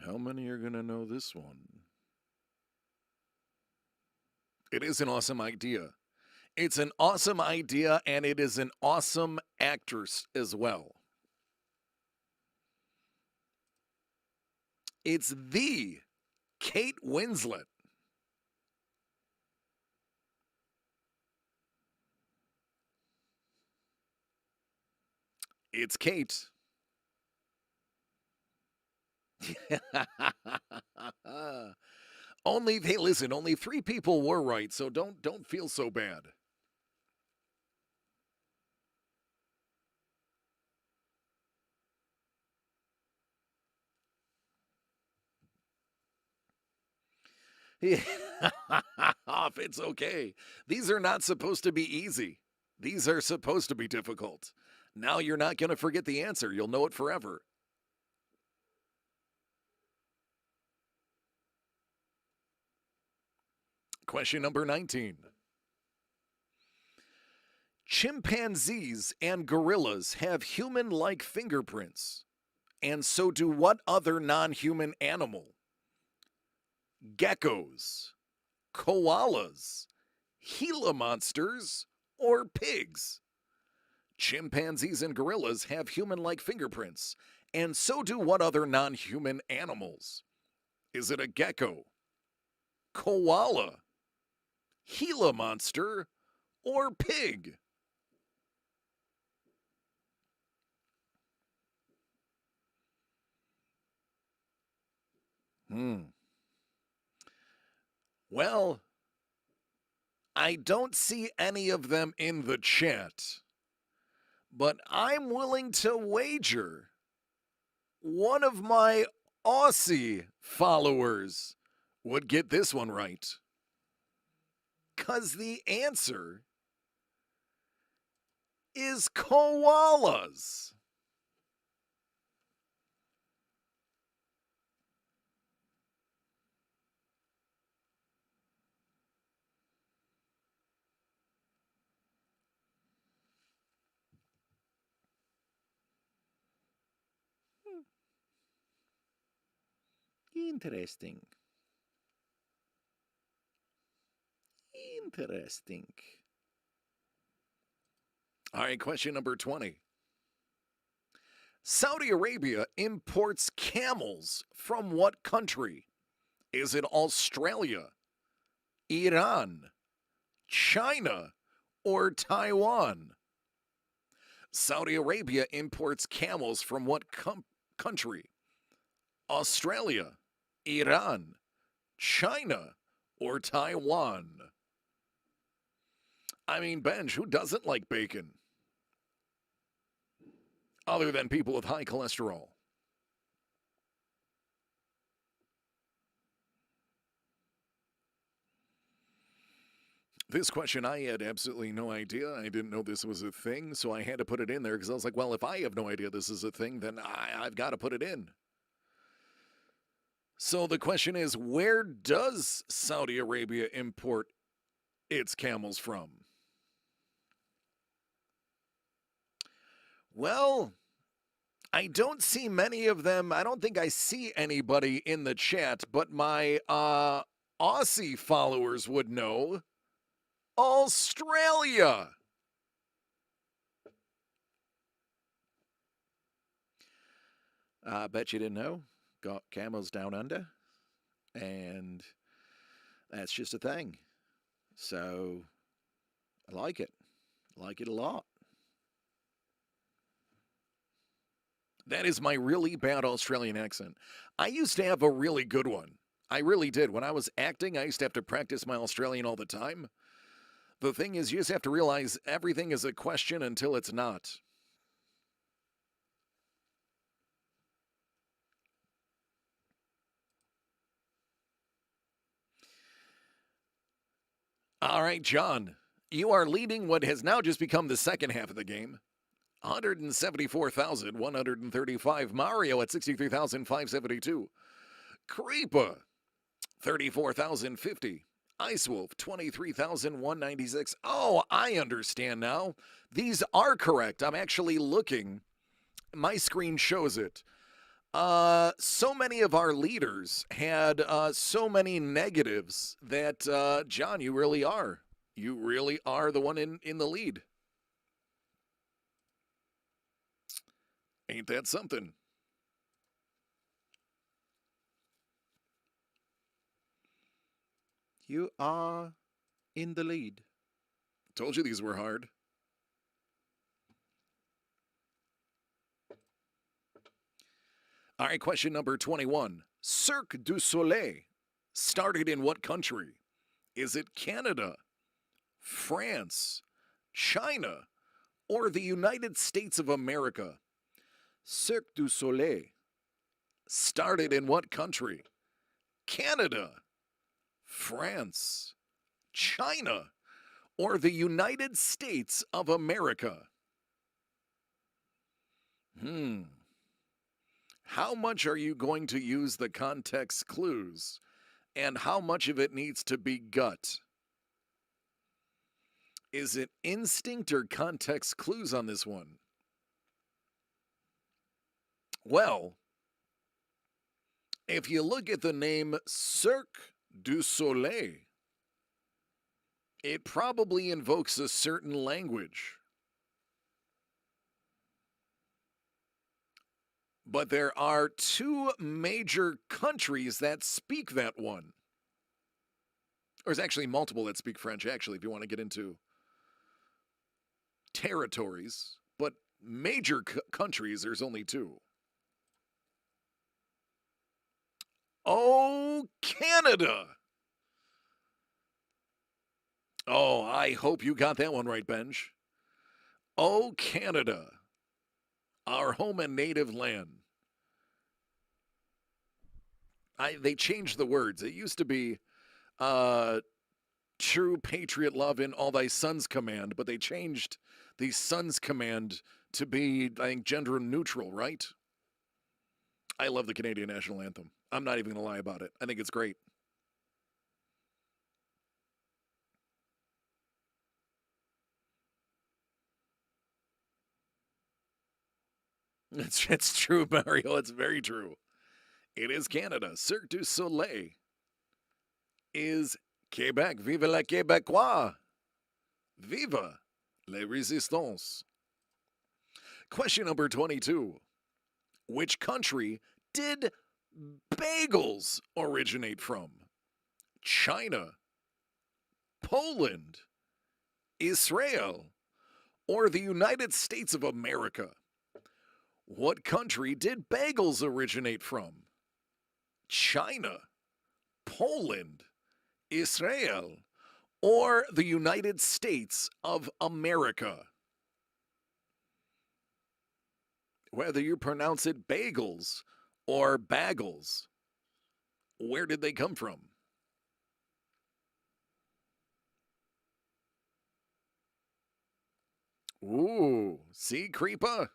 How many are going to know this one? It is an awesome idea. It's an awesome idea, and it is an awesome actress as well. It's the Kate Winslet. It's Kate. Hey, listen, only 3 people were right, so don't feel so bad. Off, it's okay. These are not supposed to be easy. These are supposed to be difficult. Now you're not going to forget the answer. You'll know it forever. Question number 19. Chimpanzees and gorillas have human-like fingerprints, and so do what other non-human animal? Geckos, koalas, Gila monsters, or pigs? Chimpanzees and gorillas have human-like fingerprints, and so do what other non-human animals? Is it a gecko, koala, Gila monster, or pig? Well, I don't see any of them in the chat, but I'm willing to wager one of my Aussie followers would get this one right. 'Cause the answer is koalas. Interesting. Interesting. All right, question number 20. Saudi Arabia imports camels from what country? Is it Australia, Iran, China, or Taiwan? Saudi Arabia imports camels from what country? Australia, Iran, China, or Taiwan? I mean, Benj, who doesn't like bacon? Other than people with high cholesterol. This question, I had absolutely no idea. I didn't know this was a thing, so I had to put it in there because I was like, well, if I have no idea this is a thing, then I've got to put it in. So the question is, where does Saudi Arabia import its camels from? Well, I don't see many of them. I don't think I see anybody in the chat, but my Aussie followers would know. Australia. I bet you didn't know. Got camels down under, and that's just a thing. So I like it. I like it a lot. That is my really bad Australian accent. I used to have a really good one. I really did. When I was acting, I used to have to practice my Australian all the time. The thing is, you just have to realize everything is a question until it's not. All right, John, you are leading what has now just become the second half of the game. 174,135. Mario at 63,572. Creepa, 34,050. Ice Wolf, 23,196. Oh, I understand now. These are correct. I'm actually looking. My screen shows it. So many of our leaders had so many negatives that, John, you really are. You really are the one in the lead. Ain't that something? You are in the lead. Told you these were hard. All right, question number 21. Cirque du Soleil started in what country? Is it Canada, France, China, or the United States of America? Cirque du Soleil started in what country? Canada, France, China, or the United States of America? How much are you going to use the context clues? And how much of it needs to be gut? Is it instinct or context clues on this one? Well, if you look at the name Cirque du Soleil, it probably invokes a certain language. But there are two major countries that speak that one. Or there's actually multiple that speak French, actually, if you want to get into territories. But major countries, there's only two. Oh, Canada! Oh, I hope you got that one right, Benj. Oh, Canada, our home and native land. They changed the words. It used to be true patriot love in all thy sons command, but they changed the sons command to be, I think, gender neutral, right? I love the Canadian national anthem. I'm not even going to lie about it. I think it's great. It's true, Mario. It's very true. It is Canada. Cirque du Soleil is Quebec. Vive la Québécois. Viva la résistance. Question number 22. Which country did bagels originate from? China, Poland, Israel, or the United States of America? What country did bagels originate from? China, Poland, Israel, or the United States of America? Whether you pronounce it bagels or bagels, where did they come from? Ooh, see, Creepa?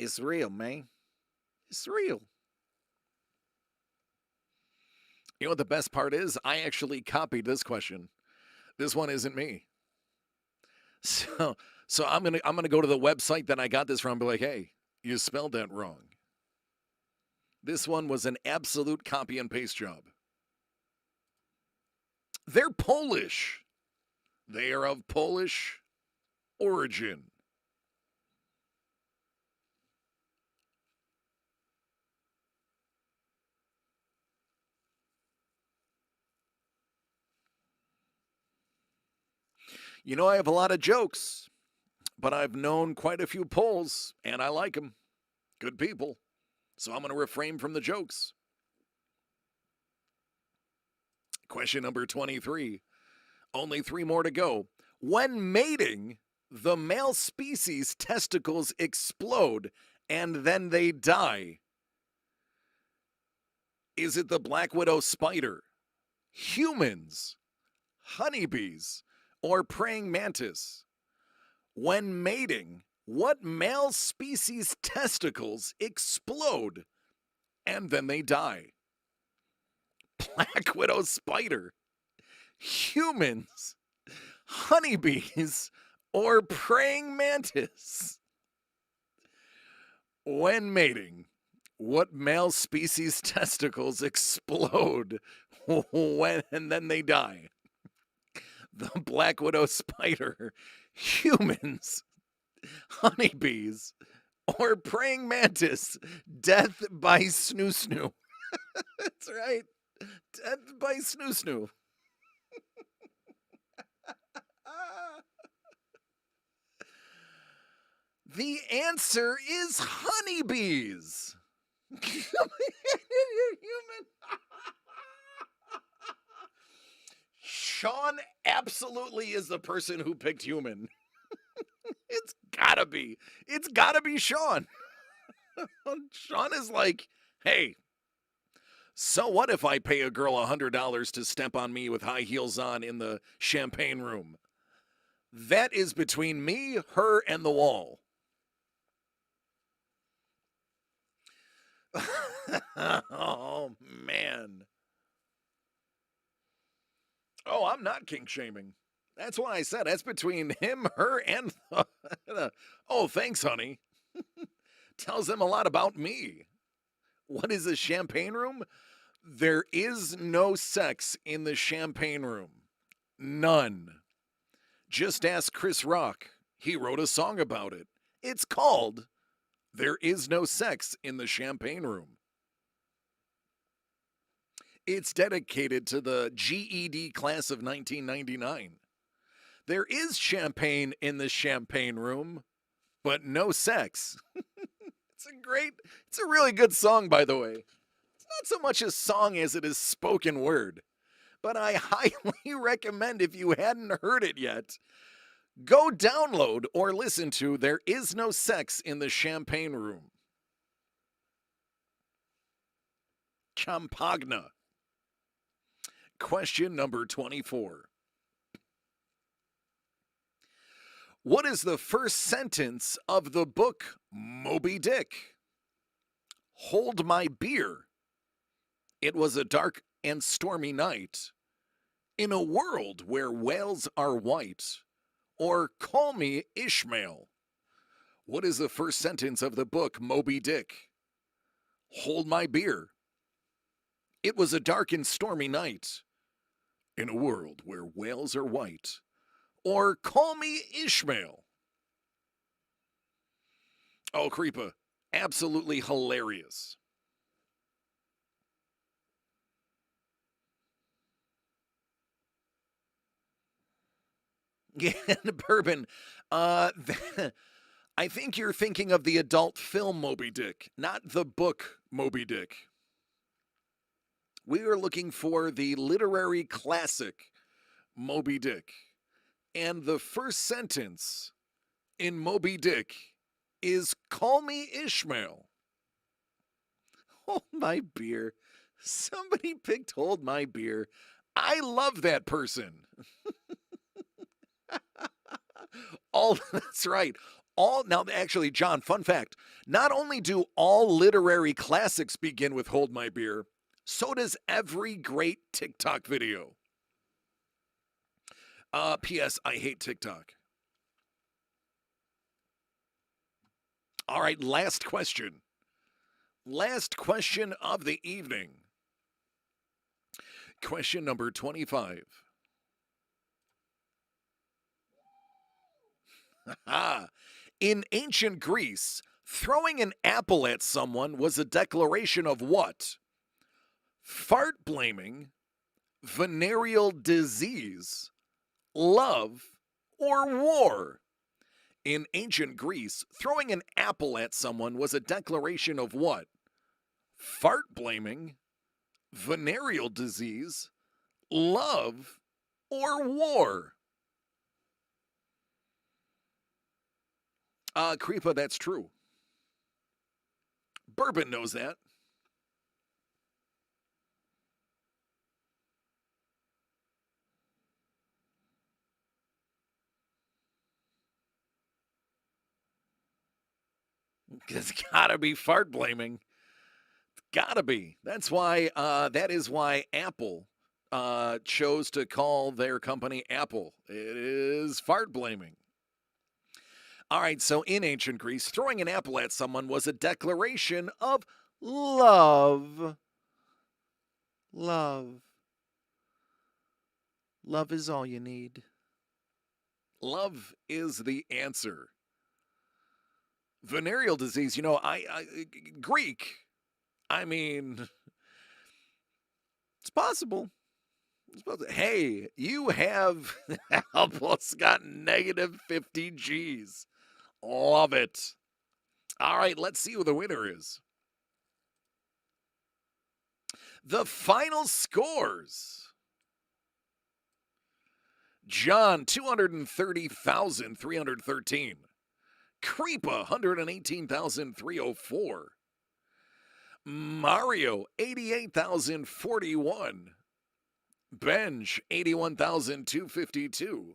It's real, man. It's real. You know what the best part is? I actually copied this question. This one isn't me. So I'm gonna go to the website that I got this from and be like, hey, you spelled that wrong. This one was an absolute copy and paste job. They're Polish. They are of Polish origin. You know, I have a lot of jokes, but I've known quite a few Poles, and I like them. Good people. So I'm going to refrain from the jokes. Question number 23. Only 3 more to go. When mating, the male species testicles explode and then they die. Is it the black widow spider, humans, honeybees, or praying mantis? When mating, what male species testicles explode and then they die? Black widow spider, humans, honeybees, or praying mantis? When mating, what male species testicles explode when and then they die? The black widow spider, humans, honeybees, or praying mantis? Death by snoo snoo. That's right. Death by snoo snoo. The answer is honeybees. You're human. Sean absolutely is the person who picked human. It's gotta be. It's gotta be Sean. Sean is like, hey, so what if I pay a girl $100 to step on me with high heels on in the champagne room? That is between me, her, and the wall. Oh, man. Oh, I'm not kink shaming. That's why I said that's between him, her, and the. Oh, thanks, honey. Tells them a lot about me. What is a champagne room? There is no sex in the champagne room. None. Just ask Chris Rock. He wrote a song about it. It's called There Is No Sex in the Champagne Room. It's dedicated to the GED class of 1999. There is champagne in the champagne room, but no sex. It's a really good song, by the way. It's not so much a song as it is spoken word. But I highly recommend, if you hadn't heard it yet, go download or listen to There Is No Sex in the Champagne Room. Champagna. Question number 24. What is the first sentence of the book Moby Dick? Hold my beer. It was a dark and stormy night. In a world where whales are white. Or call me Ishmael. What is the first sentence of the book Moby Dick? Hold my beer. It was a dark and stormy night. In a world where whales are white. Or call me Ishmael. Oh, Creepa, absolutely hilarious. Yeah, Bourbon. I think you're thinking of the adult film Moby Dick, not the book Moby Dick. We are looking for the literary classic Moby Dick. And the first sentence in Moby Dick is call me Ishmael. Hold my beer. Somebody picked hold my beer. I love that person. That's right. Now actually, John, fun fact. Not only do all literary classics begin with hold my beer, so does every great TikTok video. P.S. I hate TikTok. All right, last question. Last question of the evening. Question number 25. In ancient Greece, throwing an apple at someone was a declaration of what? Fart blaming, venereal disease, love, or war? In ancient Greece, throwing an apple at someone was a declaration of what? Fart blaming, venereal disease, love, or war? Creepa, that's true. Bourbon knows that. It's gotta be fart blaming. Gotta be. That is why Apple chose to call their company Apple. It is fart blaming. All right, so in ancient Greece, throwing an apple at someone was a declaration of love. Love. Love is all you need. Love is the answer. Venereal disease, you know, Greek. I mean, it's possible. Hey, you have almost got negative 50 G's. Love it. All right, let's see who the winner is. The final scores. John, 230,313. Creepa, 118,304. Mario, 88,041. Benj, 81,252.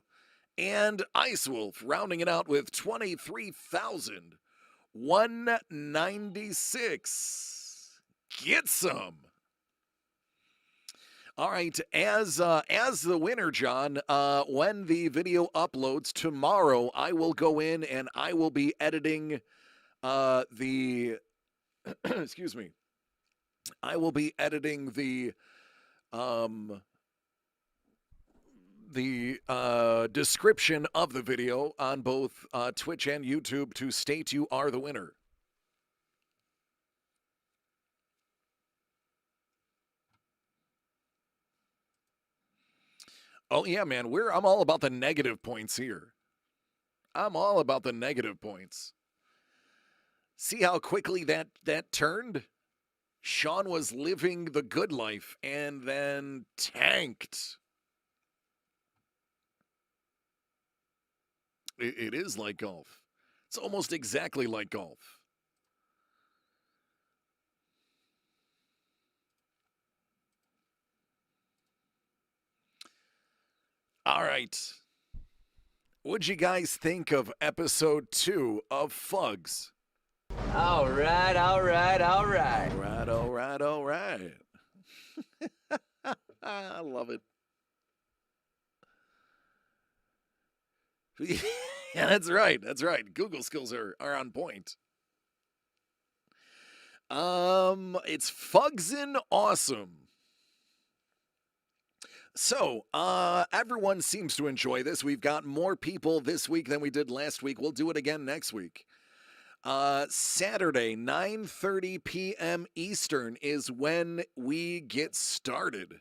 And Ice Wolf, rounding it out with 23,196. Get some. All right, as the winner, John, when the video uploads tomorrow, I will go in and I will be editing the excuse me. I will be editing the description of the video on both Twitch and YouTube to state you are the winner. Oh yeah, man, I'm all about the negative points here. I'm all about the negative points. See how quickly that turned? Sean was living the good life and then tanked. It is like golf. It's almost exactly like golf. All right. What'd you guys think of episode 2 of F.U.G.S? All right. All right. I love it. Yeah, that's right. Google skills are on point. It's F.U.G.S-in awesome. So, everyone seems to enjoy this. We've got more people this week than we did last week. We'll do it again next week. Saturday, 9:30 p.m. Eastern is when we get started.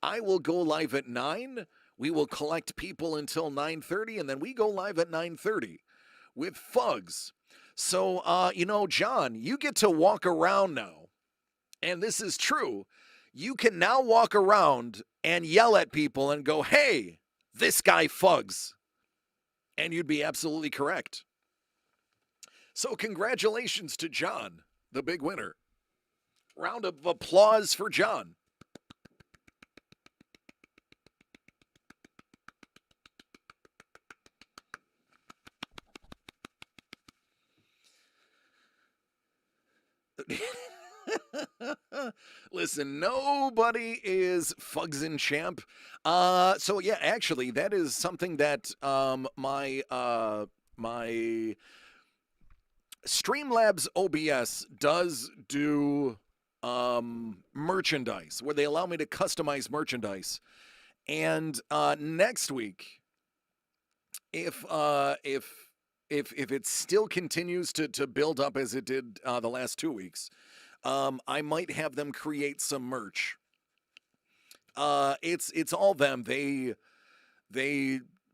I will go live at 9. We will collect people until 9:30, and then we go live at 9:30 with F.U.G.S. So, John, you get to walk around now. And this is true. You can now walk around and yell at people and go, hey, this guy F.U.G.S. And you'd be absolutely correct. So congratulations to John, the big winner. Round of applause for John. Listen, nobody is F.U.G.S-in champ. So yeah, actually, that is something that my Streamlabs OBS does do merchandise where they allow me to customize merchandise. And next week, if it still continues to build up as it did the last 2 weeks, I might have them create some merch. It's all them. They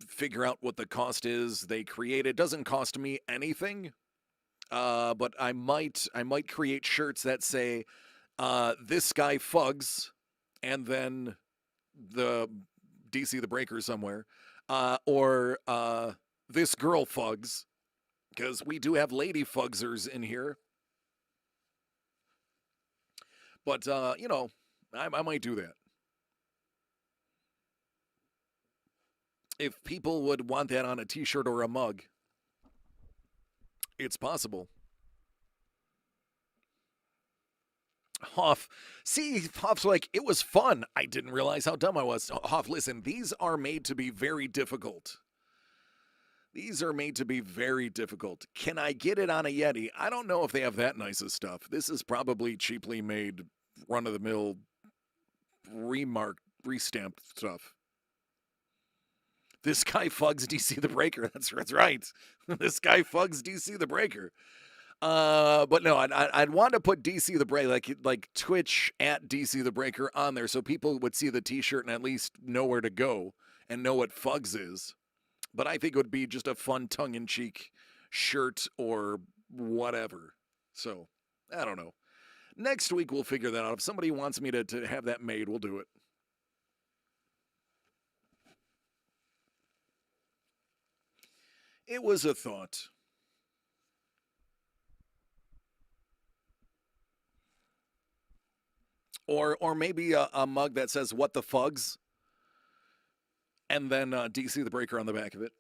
figure out what the cost is. They create it. Doesn't cost me anything. But I might create shirts that say this guy F.U.G.S, and then the DC the Breaker somewhere, or this girl F.U.G.S, because we do have lady F.U.G.sers in here. But I might do that. If people would want that on a t-shirt or a mug, it's possible. Hoff. See, Hoff's like, it was fun. I didn't realize how dumb I was. Hoff, listen, these are made to be very difficult. These are made to be very difficult. Can I get it on a Yeti? I don't know if they have that nice of stuff. This is probably cheaply made, run-of-the-mill, restamped stuff. This guy F.U.G.S DC the Breaker. That's right. This guy F.U.G.S DC the Breaker. But no, I'd want to put DC the Breaker, like Twitch at DC the Breaker on there, so people would see the T-shirt and at least know where to go and know what F.U.G.S is. But I think it would be just a fun tongue-in-cheek shirt or whatever. So I don't know. Next week we'll figure that out. If somebody wants me to have that made, we'll do it. It was a thought. Or maybe a mug that says "What the F.U.G.S," and then DC the Breaker on the back of it.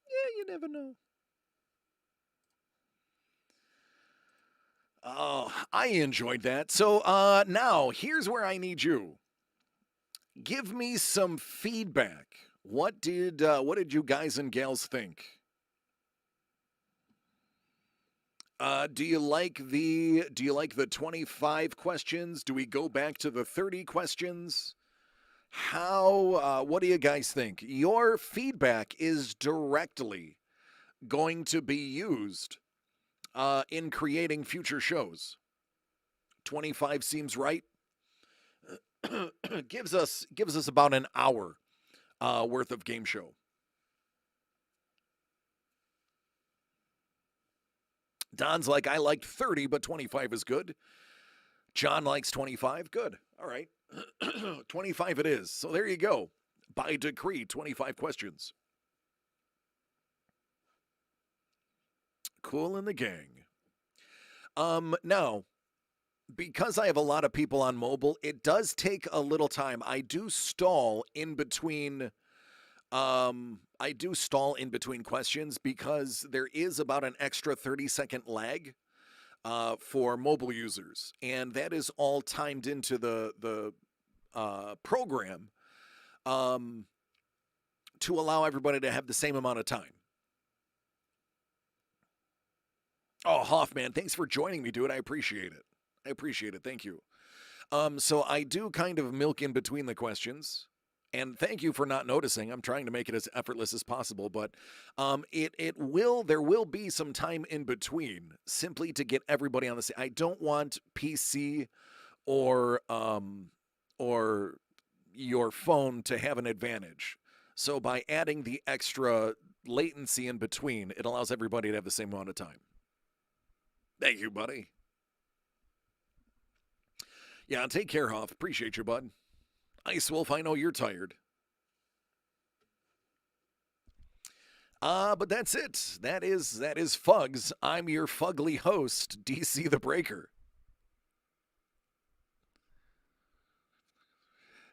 Yeah, you never know. Oh, I enjoyed that. So now here's where I need you. Give me some feedback. What did you guys and gals think? Do you like the 25 questions? Do we go back to the 30 questions? What do you guys think? Your feedback is directly going to be used in creating future shows. 25 seems right. gives us about an hour worth of game show. Don's like, I liked 30, but 25 is good. John likes 25. Good. All right. 25 it is. So there you go. By decree, 25 questions. Cool in the gang. Now, because I have a lot of people on mobile, it does take a little time. I do stall in between questions because there is about an extra 30-second lag for mobile users, and that is all timed into the program to allow everybody to have the same amount of time. Oh, Hoffman, thanks for joining me, dude. I appreciate it. Thank you. So I do kind of milk in between the questions. And thank you for not noticing. I'm trying to make it as effortless as possible, but there will be some time in between simply to get everybody on the same. I don't want PC or your phone to have an advantage. So by adding the extra latency in between, it allows everybody to have the same amount of time. Thank you, buddy. Yeah, take care, Hoff. Appreciate you, bud. Ice Wolf, I know you're tired. But that's it. That is F.U.G.S. I'm your fugly host, DC the Breaker.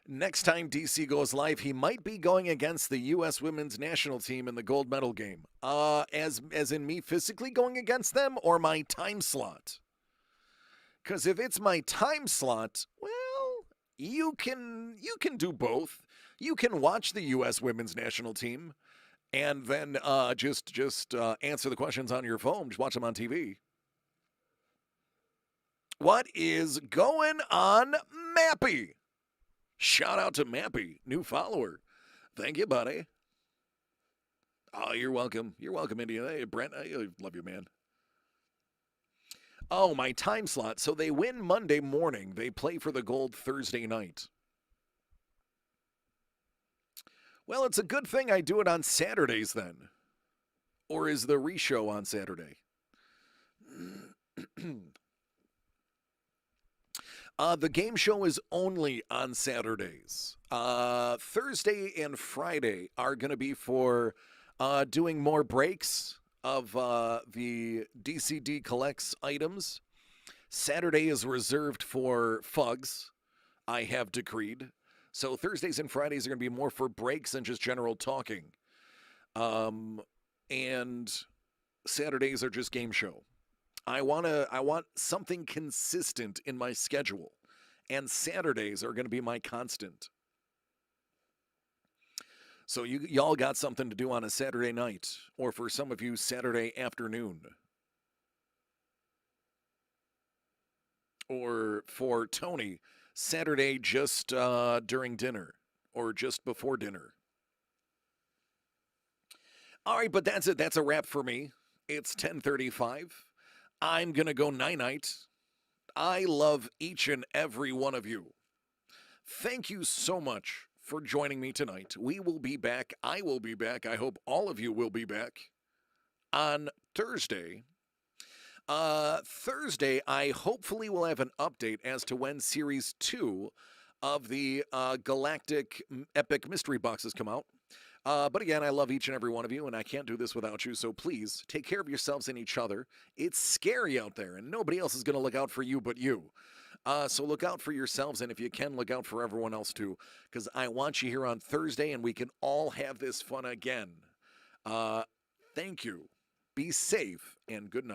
Next time DC goes live, he might be going against the U.S. women's national team in the gold medal game. As in me physically going against them, or my time slot? Because if it's my time slot, well, you can do both. You can watch the U.S. women's national team, and then just answer the questions on your phone. Just watch them on TV. What is going on, Mappy? Shout out to Mappy, new follower. Thank you, buddy. Oh, you're welcome. You're welcome, Indian. Hey, Brent, I love you, man. Oh, my time slot. So they win Monday morning. They play for the gold Thursday night. Well, it's a good thing I do it on Saturdays then. Or is the re-show on Saturday? The game show is only on Saturdays. Thursday and Friday are going to be for doing more breaks of the DCD Collects items. Saturday is reserved for F.U.G.S, I have decreed. So Thursdays and Fridays are going to be more for breaks and just general talking. And Saturdays are just game show. I want something consistent in my schedule, and Saturdays are going to be my constant. So y'all got something to do on a Saturday night, or for some of you, Saturday afternoon. Or for Tony, Saturday just during dinner or just before dinner. All right, but that's it. That's a wrap for me. It's 10:35. I'm going to go night-night. I love each and every one of you. Thank you so much for joining me tonight. We will be back. I will be back. I hope all of you will be back on Thursday. Thursday, I hopefully will have an update as to when Series 2 of the Galactic Epic Mystery Boxes come out. But again, I love each and every one of you, and I can't do this without you, so please take care of yourselves and each other. It's scary out there, and nobody else is going to look out for you but you. So look out for yourselves, and if you can, look out for everyone else too, because I want you here on Thursday, and we can all have this fun again. Thank you. Be safe, and good night.